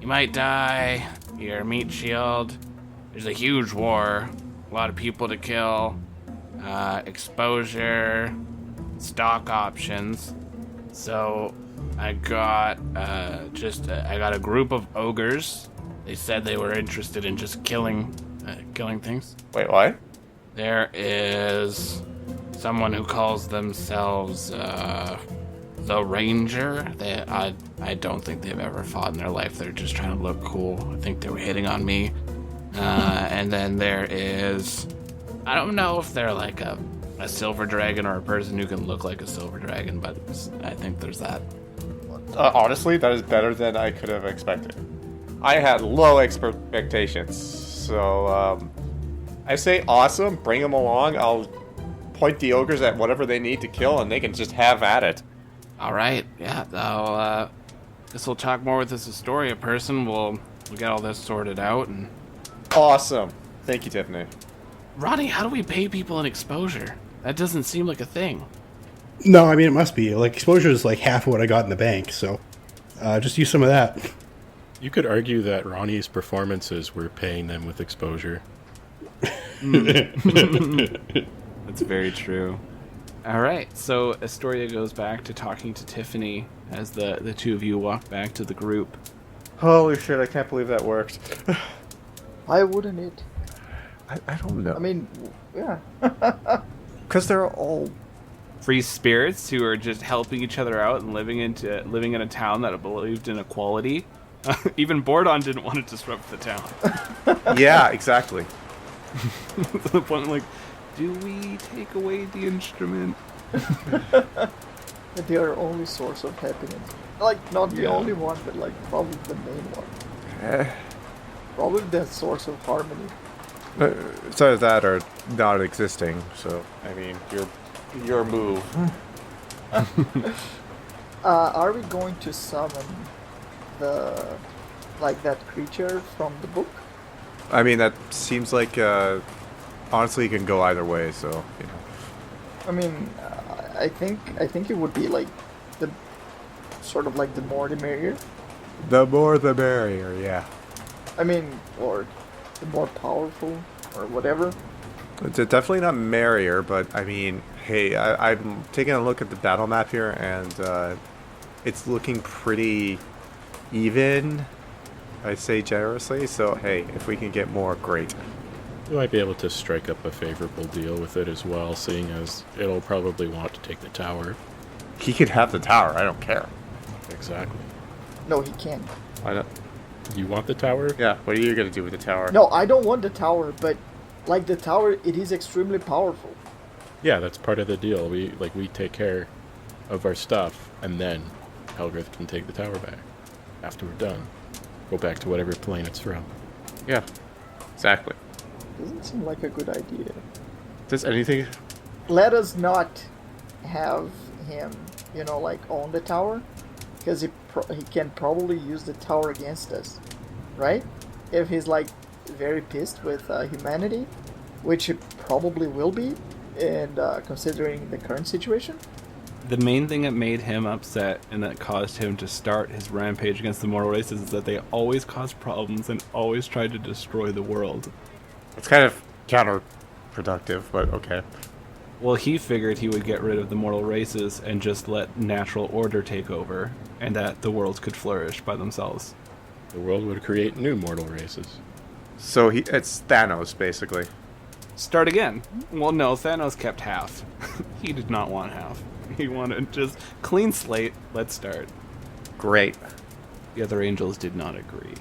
You might die. Your meat shield. There's a huge war. A lot of people to kill. Exposure. Stock options. So, I got, I got a group of ogres. They said they were interested in just killing things. Wait, what? There is someone who calls themselves the Ranger. I don't think they've ever fought in their life. They're just trying to look cool. I think they were hitting on me. And then there is, I don't know if they're like a silver dragon or a person who can look like a silver dragon, but I think there's that. Honestly, that is better than I could have expected. I had low expectations, so I say awesome. Bring them along. I'll point the ogres at whatever they need to kill, and they can just have at it. All right, yeah. I'll guess we'll talk more with this Astoria person. We'll get all this sorted out. And awesome. Thank you, Tiffany. Ronnie, how do we pay people in exposure? That doesn't seem like a thing. No, I mean, it must be. Like, exposure is like half of what I got in the bank, so just use some of that. You could argue that Ronnie's performances were paying them with exposure. That's very true. All right, so Astoria goes back to talking to Tiffany as the two of you walk back to the group. Holy shit, I can't believe that worked. Why wouldn't it? I don't know. I mean, yeah. Because they're all... Free spirits who are just helping each other out and living in a town that believed in equality. Even Borodon didn't want to disrupt the town. Yeah, exactly. To the point, like, do we take away the instrument? They are only source of happiness. Like, not the only one, but like probably the main one. Probably the source of harmony. So that are not existing. So I mean, your move. Are we going to summon that creature from the book? I mean, that seems like honestly, it can go either way. So you know. I mean, I think it would be like the sort of like the more the merrier. The more the merrier, yeah. I mean, or the more powerful, or whatever. It's definitely not merrier, but I mean, hey, I'm taking a look at the battle map here, and it's looking pretty even, I'd say generously. So hey, if we can get more, great. We might be able to strike up a favorable deal with it as well, seeing as it'll probably want to take the tower. He could have the tower, I don't care. Exactly. No, he can't. Why not? You want the tower? Yeah, what are you going to do with the tower? No, I don't want the tower, but like the tower, it is extremely powerful. Yeah, that's part of the deal. We take care of our stuff, and then Helgrith can take the tower back. After we're done, go back to whatever plane it's from. Yeah, exactly. Doesn't seem like a good idea. Does anything... Let us not have him, own the tower, because he can probably use the tower against us, right? If he's very pissed with humanity, which it probably will be, and considering the current situation. The main thing that made him upset and that caused him to start his rampage against the mortal races is that they always caused problems and always tried to destroy the world. It's kind of counterproductive, but okay. Well, he figured he would get rid of the mortal races and just let natural order take over, and that the worlds could flourish by themselves. The world would create new mortal races. So it's Thanos, basically. Start again. Well, no, Thanos kept half. He did not want half. He wanted just clean slate, let's start. Great. The other angels did not agree.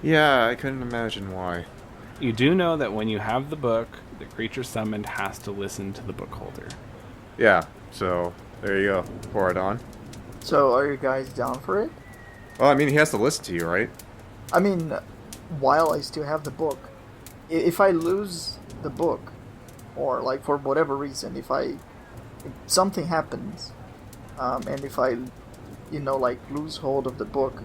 Yeah, I couldn't imagine why. You do know that when you have the book, the creature summoned has to listen to the book holder. Yeah, so there you go, Borodon. So are you guys down for it? Well, I mean, he has to listen to you, right? I mean, while I still have the book, if I lose the book, or for whatever reason, if something happens, and if I, lose hold of the book,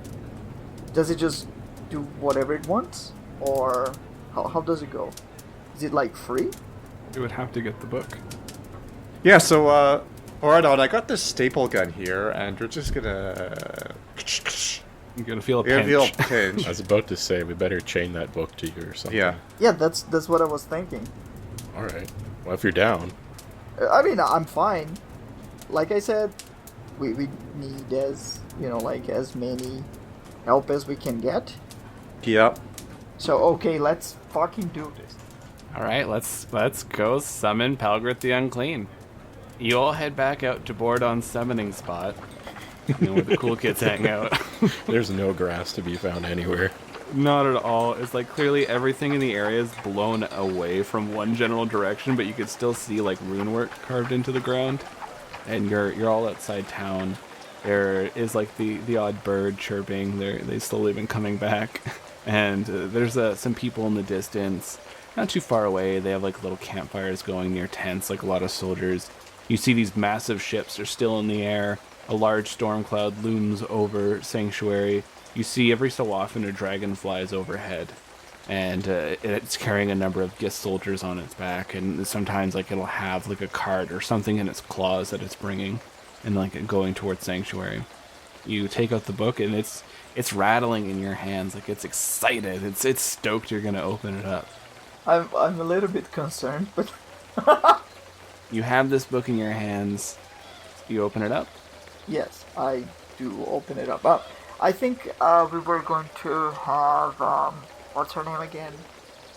does it just do whatever it wants? Or how does it go? Is it free? You would have to get the book. Yeah, so, Borodon, I got this staple gun here, and we're just gonna... You're gonna feel a pinch. pinch. Feel a pinch. I was about to say, we better chain that book to you or something. Yeah. Yeah, that's what I was thinking. Alright. Well, if you're down. I mean, I'm fine. Like I said, we need as many help as we can get. Yep. So okay, let's fucking do this. Alright, let's go summon Palgrith the Unclean. You all head back out to Borodon's summoning spot. Where the cool kids hang out. There's no grass to be found anywhere. Not at all. It's clearly everything in the area is blown away from one general direction, but you could still see rune work carved into the ground. And you're all outside town. There is the odd bird chirping. They've slowly been coming back. And there's some people in the distance, not too far away. They have little campfires going near tents, a lot of soldiers. You see these massive ships are still in the air. A large storm cloud looms over Sanctuary. You see every so often a dragon flies overhead, and it's carrying a number of Gith soldiers on its back, and sometimes it'll have a cart or something in its claws that it's bringing, and going towards Sanctuary. You take out the book, and it's rattling in your hands, it's excited. It's stoked you're gonna open it up. I'm a little bit concerned, but you have this book in your hands. You open it up. Yes, I do open it up. I think we were going to have, what's her name again?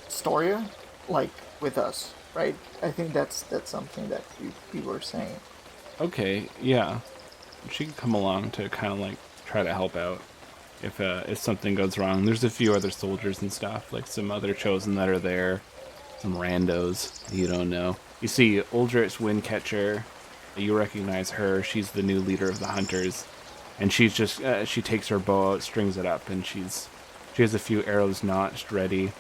Storia? like with us, right? I think that's something that you were saying. Okay, yeah. She can come along to kind of like try to help out if something goes wrong. There's a few other soldiers and stuff, like some other chosen that are there, some randos you don't know. You see Uldrich Windcatcher. You recognize her. She's the new leader of the hunters, and she's just she takes her bow out, strings it up, and she has a few arrows notched ready.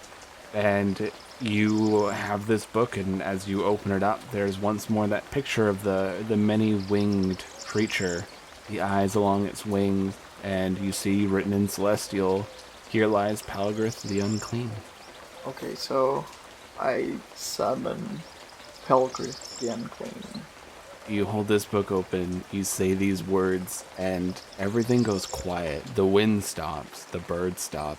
And you have this book, and as you open it up, there's once more that picture of the many-winged creature, the eyes along its wings, and you see written in Celestial, "Here lies Palgrith the Unclean." Okay, so I summon Pelgrith the Unclean. You hold this book open, you say these words, and everything goes quiet. The wind stops, the birds stop.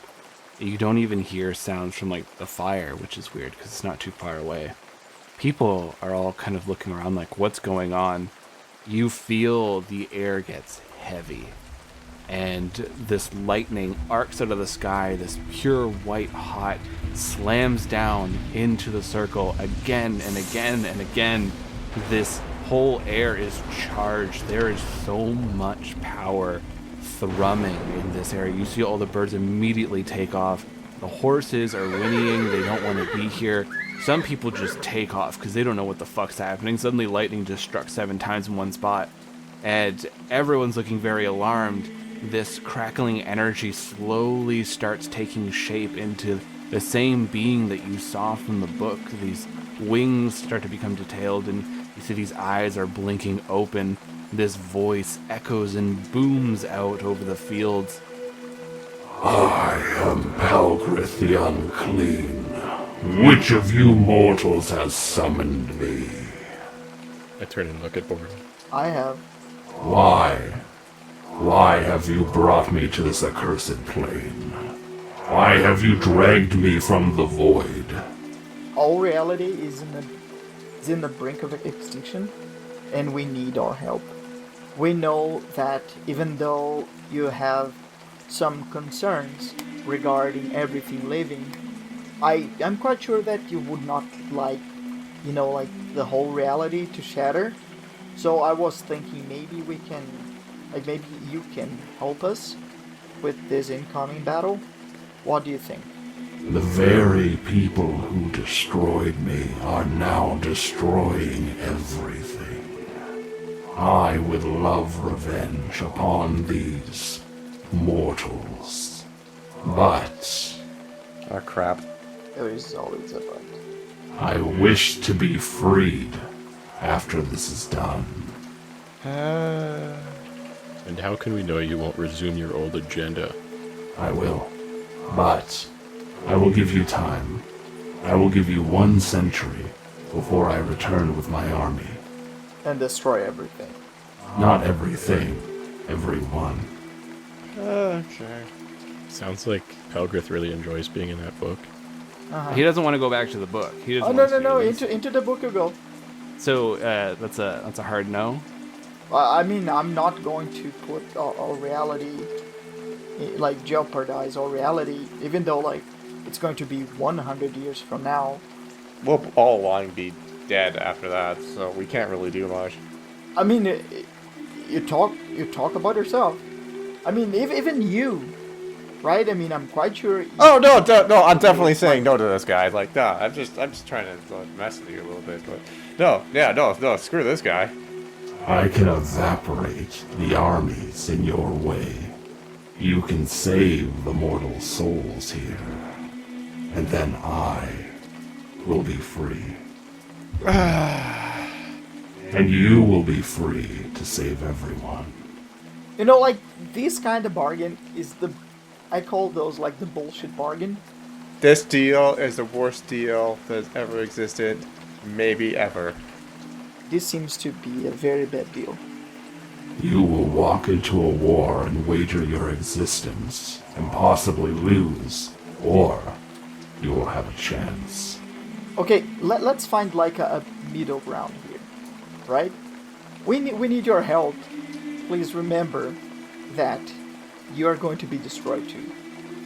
You don't even hear sounds from like the fire, which is weird because it's not too far away. People are all kind of looking around like, what's going on? You feel the air gets heavy, and this lightning arcs out of the sky, this pure white hot, slams down into the circle again and again and again. This whole air is charged. There is so much power thrumming in this area. You see all the birds immediately take off. The horses are whinnying. They don't want to be here. Some people just take off because they don't know what the fuck's happening. Suddenly lightning just struck 7 times in one spot, and everyone's looking very alarmed. This crackling energy slowly starts taking shape into the same being that you saw from the book. These wings start to become detailed, and you see these eyes are blinking open. This voice echoes and booms out over the fields. I am Palgrith the Unclean. Which of you mortals has summoned me? I turn and look at Borodon. I have. Why? Why have you brought me to this accursed plane? Why have you dragged me from the void? All reality is in the brink of extinction, and we need our help. We know that even though you have some concerns regarding everything living, I'm quite sure that you would not like the whole reality to shatter. So I was thinking maybe we can, maybe you can help us with this incoming battle. What do you think? The very people who destroyed me are now destroying everything. I would love revenge upon these mortals. But... oh, crap. There is always a but. I wish to be freed after this is done. And how can we know you won't resume your old agenda? I will. But I will give you time. I will give you 1 century before I return with my army. And destroy everything. Not everything. Everyone. Okay. Sounds like Pelgrith really enjoys being in that book. He doesn't want to go back to the book. He doesn't No. Into the book you go. So that's a hard no. I mean, I'm not going to put our reality, jeopardize our reality, even though it's going to be 100 years from now. We'll all long be dead after that, so we can't really do much. I mean, you talk about yourself. I mean, even you, right? I mean, I'm quite sure. Oh no! I'm definitely saying no to this guy. No, I'm just trying to mess with you a little bit, but no. Screw this guy. I can evaporate the armies in your way. You can save the mortal souls here. And then I will be free. And you will be free to save everyone. This kind of bargain is I call those the bullshit bargain. This deal is the worst deal that's ever existed, maybe ever. This seems to be a very bad deal. You will walk into a war and wager your existence, and possibly lose, or you will have a chance. Okay, let's find a middle ground here, right? We need your help. Please remember that you are going to be destroyed too.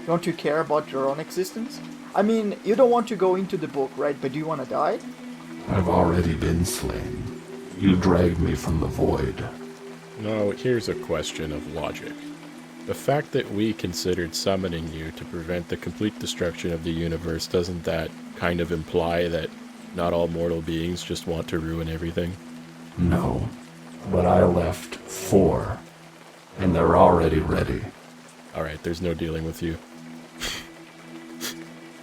Don't you care about your own existence? I mean, you don't want to go into the book, right? But do you want to die? I've already been slain. You dragged me from the void. No, here's a question of logic. The fact that we considered summoning you to prevent the complete destruction of the universe, doesn't that kind of imply that not all mortal beings just want to ruin everything? No, but I left 4, and they're already ready. Alright, there's no dealing with you.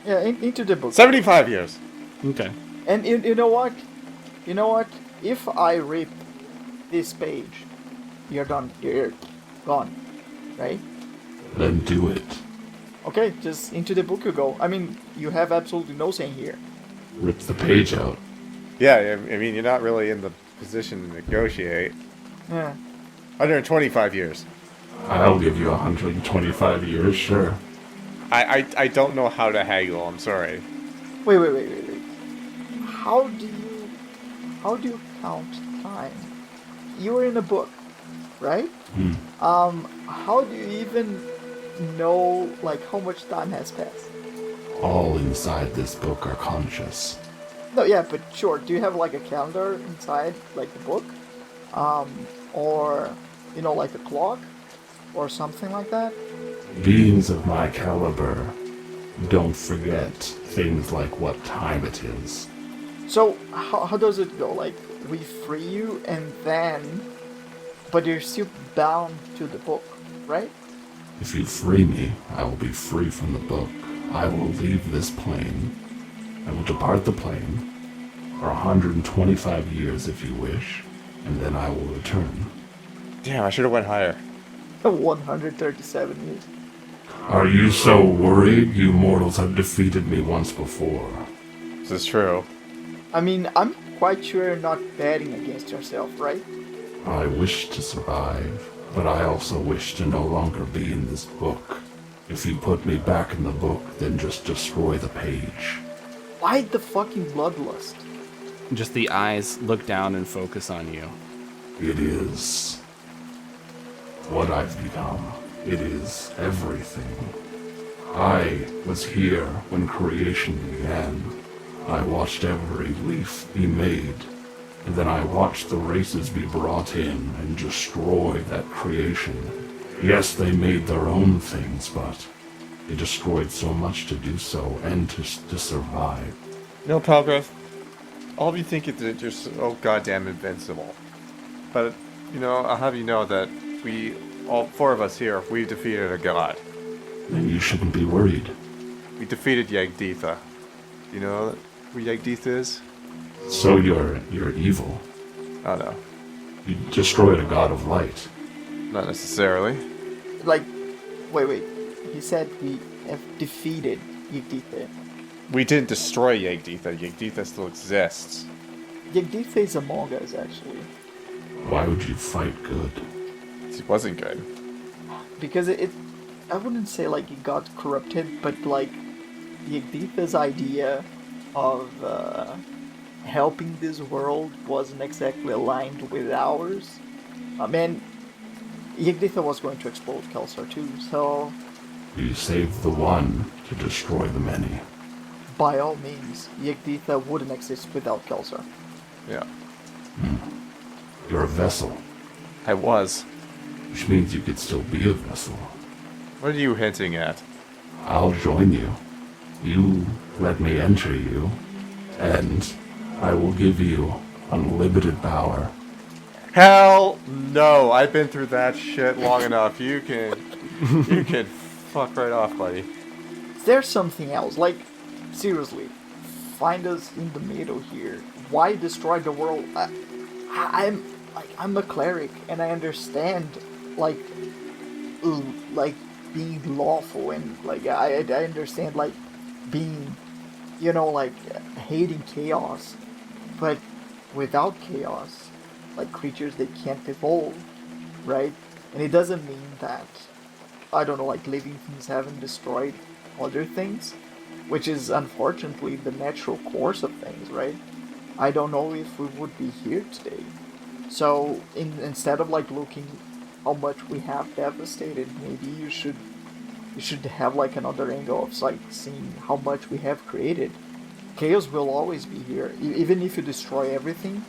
Yeah, into the book. 75 years. Okay. And you know what? You know what? If I rip this page, you're done. You're gone. Right? Then do it. Okay, just into the book you go. I mean, you have absolutely no saying here. Rip the page out. Yeah, I mean, you're not really in the position to negotiate. Yeah. 125 years. I'll give you 125 years, sure. I don't know how to haggle, I'm sorry. Wait. How do you count time? You were in a book, right? How do you even know, like, how much time has passed? All inside this book are conscious. No, yeah, but sure. Do you have, like, a calendar inside, like, the book? Or, you know, like a clock? Or something like that? Beings of my caliber don't forget things like what time it is. So, how does it go? Like, we free you and then... But you're still bound to the book, right? If you free me, I will be free from the book. I will leave this plane. I will depart the plane for 125 years if you wish, and then I will return. Damn, I should have went higher. 137 years. Are you so worried? You mortals have defeated me once before. This is true. I mean, I'm quite sure you're not betting against yourself, right? I wish to survive, but I also wish to no longer be in this book. If you put me back in the book, then just destroy the page. Why the fucking bloodlust? Just the eyes look down and focus on you. It is what I've become. It is everything. I was here when creation began. I watched every leaf be made, and then I watched the races be brought in and destroy that creation. Yes, they made their own things, but they destroyed so much to do so and to survive. You know, Palgrave, all of you think that you're so goddamn invincible. But, you know, I'll have you know that we, all 4 of us here, we defeated a god. Then you shouldn't be worried. We defeated Yagditha. You know who Yagditha is? So you're evil. Oh no. You destroyed a god of light. Not necessarily. Like, wait. He said we have defeated Yagditha. We didn't destroy Yagditha. Yagditha still exists. Yagditha is among us, actually. Why would you fight good? It wasn't good. Because I wouldn't say like it got corrupted, but like Yagditha's idea of helping this world wasn't exactly aligned with ours. I mean, Yagditha was going to explode Kelsar too, so... You saved the one to destroy the many. By all means, Yagditha wouldn't exist without Kelsar. Yeah. You're a vessel. I was. Which means you could still be a vessel. What are you hinting at? I'll join you. You let me enter you, and I will give you unlimited power. Hell no! I've been through that shit long enough. You can fuck right off, buddy. There's something else. Like, seriously, find us in the middle here. Why destroy the world? I'm a cleric, and I understand, like being lawful, and like I understand like being, you know, like hating chaos, but without chaos, like creatures, they can't evolve, right? And it doesn't mean that, I don't know, like living things haven't destroyed other things, which is unfortunately the natural course of things, right? I don't know if we would be here today. So instead of like looking how much we have devastated, maybe you should you should have like another angle of like seeing how much we have created. Chaos will always be here. Even if you destroy everything,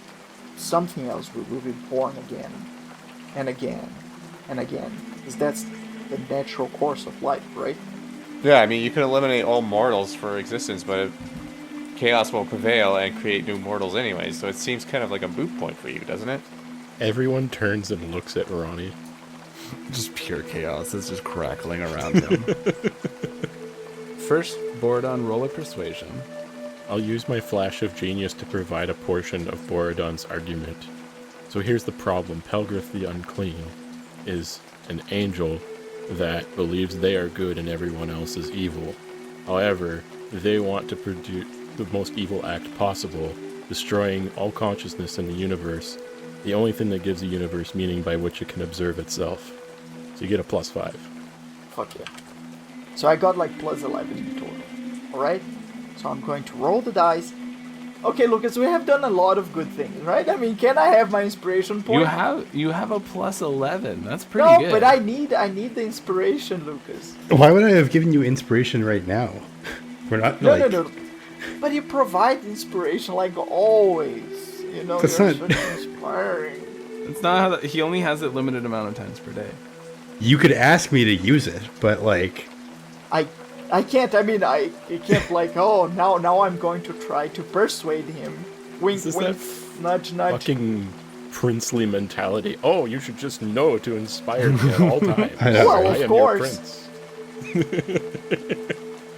something else will be born again and again and again. Because that's the natural course of life, right? Yeah, I mean, you can eliminate all mortals for existence, but chaos will prevail and create new mortals anyway, so it seems kind of like a moot point for you, doesn't it? Everyone turns and looks at Ronnie. Just pure chaos. It's just crackling around him. First, Borodon, roll a persuasion. I'll use my flash of genius to provide a portion of Borodon's argument. So here's the problem. Pelgrith the Unclean is an angel that believes they are good and everyone else is evil. However, they want to produce the most evil act possible, destroying all consciousness in the universe, the only thing that gives the universe meaning by which it can observe itself. So you get a +5. Fuck yeah. So I got like +11 in total. Alright? So I'm going to roll the dice. Okay, Lucas, we have done a lot of good things, right? I mean, can I have my inspiration point? You have a +11. That's pretty good. No, but I need the inspiration, Lucas. Why would I have given you inspiration right now? We're not No. But you provide inspiration like always. You know, That's you're not... so inspiring. It's not how he only has it limited amount of times per day. You could ask me to use it, but like... I can't, I mean, I can't like, oh, now I'm going to try to persuade him. Wink, wink, nudge, nudge. Fucking princely mentality. Oh, you should just know to inspire me at all times. Well, I of am course. your prince.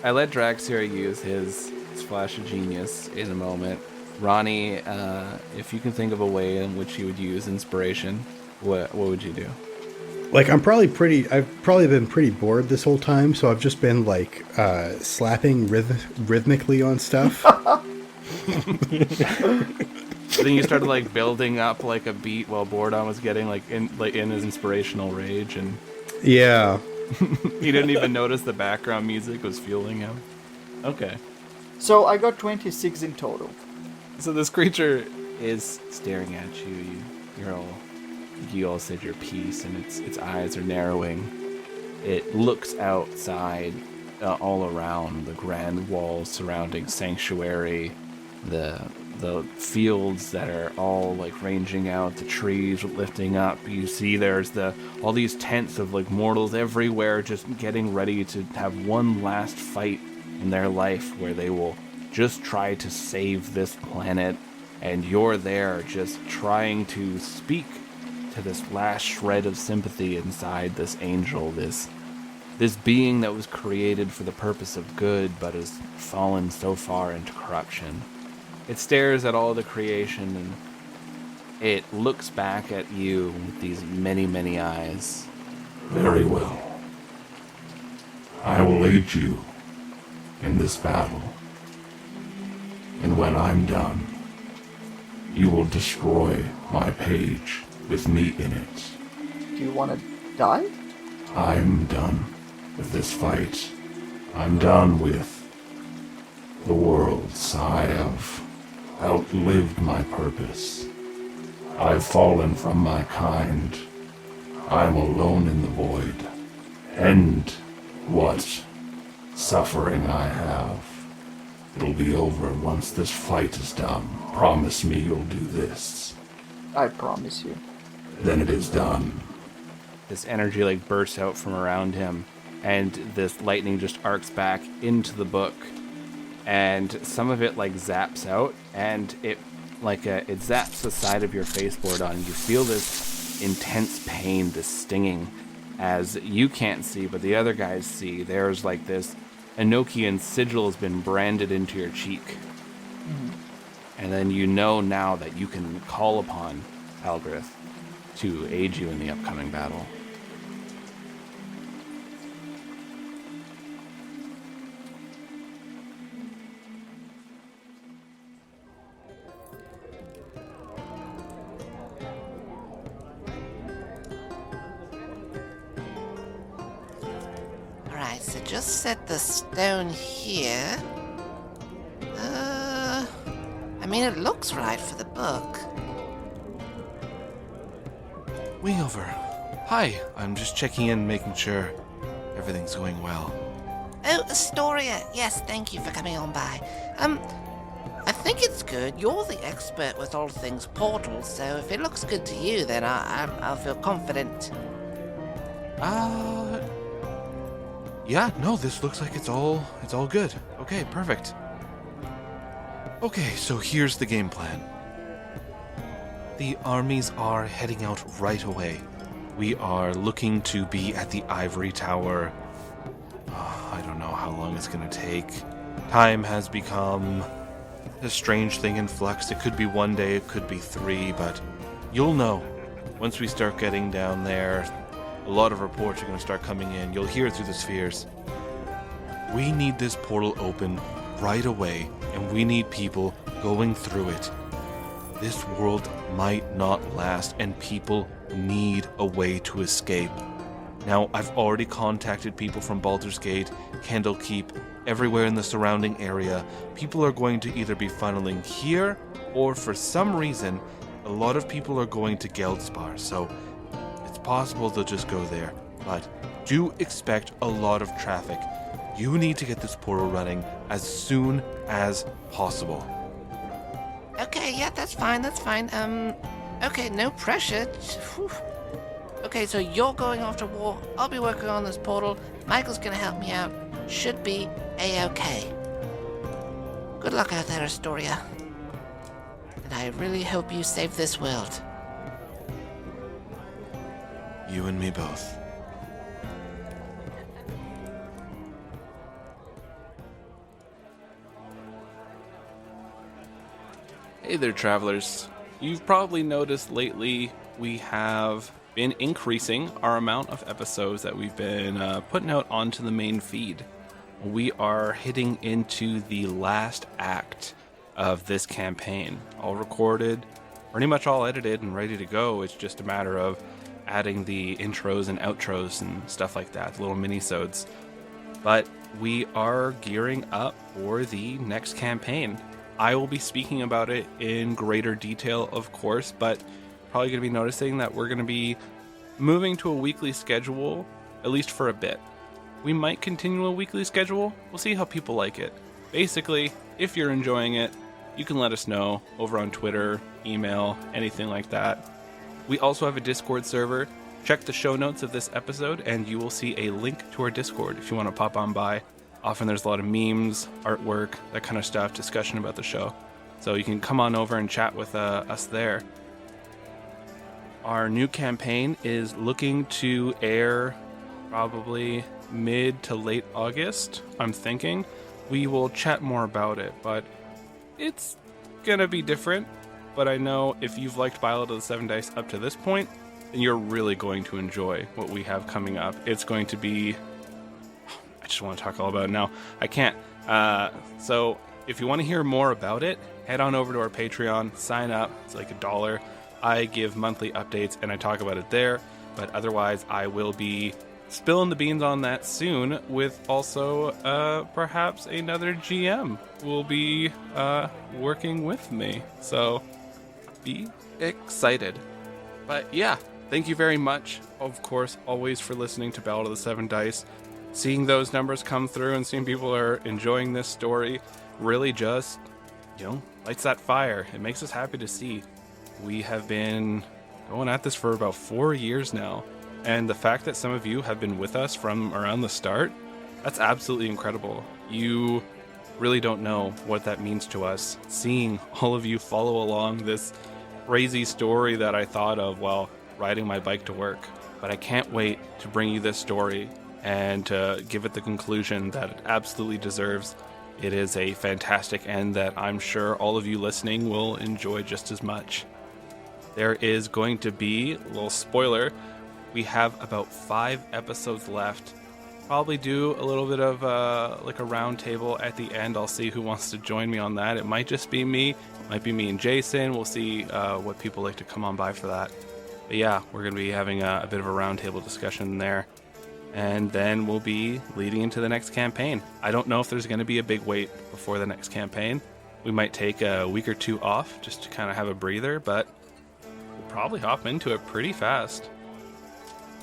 I let Drax here use his flash of genius in a moment. Ronnie, if you can think of a way in which you would use inspiration, what would you do? Like, I've probably been pretty bored this whole time, so I've just been, like, slapping rhythmically on stuff. Then you started, like, building up, like, a beat while Borodon was getting, in his inspirational rage, and... Yeah. He didn't even notice the background music was fueling him. Okay. So I got 26 in total. So this creature is staring at you. You all said your piece, and its eyes are narrowing. It looks outside, all around the grand walls surrounding Sanctuary, the fields that are all like ranging out, the trees lifting up. You see there's all these tents of like mortals everywhere, just getting ready to have one last fight in their life where they will just try to save this planet, and you're there just trying to speak to this last shred of sympathy inside this angel, this being that was created for the purpose of good but has fallen so far into corruption. It stares at all the creation, and it looks back at you with these many, many eyes. Very well. I will aid you in this battle. And when I'm done, you will destroy my page with me in it. Do you want to die? I'm done with this fight. I'm done with the worlds. I have outlived my purpose. I've fallen from my kind. I'm alone in the void. And what suffering I have, it'll be over once this fight is done. Promise me you'll do this. I promise you. Then it is done. This energy like bursts out from around him, and this lightning just arcs back into the book, and some of it like zaps out, and it zaps the side of your face, Borodon. You feel this intense pain, this stinging, as you can't see, but the other guys see. There's like this Enochian sigil has been branded into your cheek. Mm-hmm. And then you know now that you can call upon Pelgrith to aid you in the upcoming battle. Alright, so just set the stone here. I mean, it looks right for the book. Wingover. Hi, I'm just checking in, making sure everything's going well. Oh, Astoria. Yes, thank you for coming on by. I think it's good. You're the expert with all things portals, so if it looks good to you, then I'll feel confident. Yeah, no, this looks like it's all good. Okay, perfect. Okay, so here's the game plan. The armies are heading out right away. We are looking to be at the Ivory Tower. I don't know how long it's going to take. Time has become a strange thing in flux. It could be 1 day, it could be 3, but you'll know. Once we start getting down there, a lot of reports are going to start coming in. You'll hear it through the spheres. We need this portal open right away, and we need people going through it. This world might not last, and people need a way to escape. Now, I've already contacted people from Baldur's Gate, Candlekeep, everywhere in the surrounding area. People are going to either be funneling here, or for some reason, a lot of people are going to Geldspar, so it's possible they'll just go there. But do expect a lot of traffic. You need to get this portal running as soon as possible. Okay, yeah, that's fine. Okay, no pressure. Whew. Okay, so you're going off to war. I'll be working on this portal. Michael's gonna help me out. Should be A-okay. Good luck out there, Astoria. And I really hope you save this world. You and me both. Hey there, travelers. You've probably noticed lately we have been increasing our amount of episodes that we've been putting out onto the main feed. We are hitting into the last act of this campaign. All recorded, pretty much all edited and ready to go. It's just a matter of adding the intros and outros and stuff like that, little mini-sodes. But we are gearing up for the next campaign. I will be speaking about it in greater detail, of course, but probably going to be noticing that we're going to be moving to a weekly schedule, at least for a bit. We might continue a weekly schedule. We'll see how people like it. Basically, if you're enjoying it, you can let us know over on Twitter, email, anything like that. We also have a Discord server. Check the show notes of this episode and you will see a link to our Discord if you want to pop on by. Often there's a lot of memes, artwork, that kind of stuff, discussion about the show. So you can come on over and chat with us there. Our new campaign is looking to air probably mid to late August, I'm thinking. We will chat more about it, but it's gonna be different. But I know if you've liked Ballad of the Seven Dice up to this point, then you're really going to enjoy what we have coming up. It's going to be... I just want to talk all about it now. I can't. So if you want to hear more about it, head on over to our Patreon, sign up. It's like $1. I give monthly updates and I talk about it there. But otherwise, I will be spilling the beans on that soon with also perhaps another GM will be working with me. So be excited. But yeah, thank you very much, of course, always for listening to Ballad of the Seven Dice. Seeing those numbers come through and seeing people are enjoying this story really just, lights that fire. It makes us happy to see. We have been going at this for about 4 years now. And the fact that some of you have been with us from around the start, that's absolutely incredible. You really don't know what that means to us. Seeing all of you follow along this crazy story that I thought of while riding my bike to work. But I can't wait to bring you this story and to give it the conclusion that it absolutely deserves. It is a fantastic end that I'm sure all of you listening will enjoy just as much. There is going to be, a little spoiler, we have about 5 episodes left. Probably do a little bit of like a round table at the end. I'll see who wants to join me on that. It might just be me. It might be me and Jason. We'll see what people like to come on by for that. But yeah, we're going to be having a bit of a round table discussion there. And then we'll be leading into the next campaign. I don't know if there's going to be a big wait before the next campaign. We might take a week or 2 off just to kind of have a breather, but we'll probably hop into it pretty fast.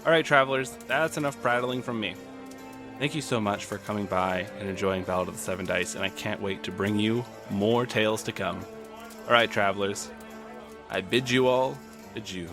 All right, travelers, that's enough prattling from me. Thank you so much for coming by and enjoying Ballad of the Seven Dice, and I can't wait to bring you more tales to come. All right, travelers, I bid you all adieu.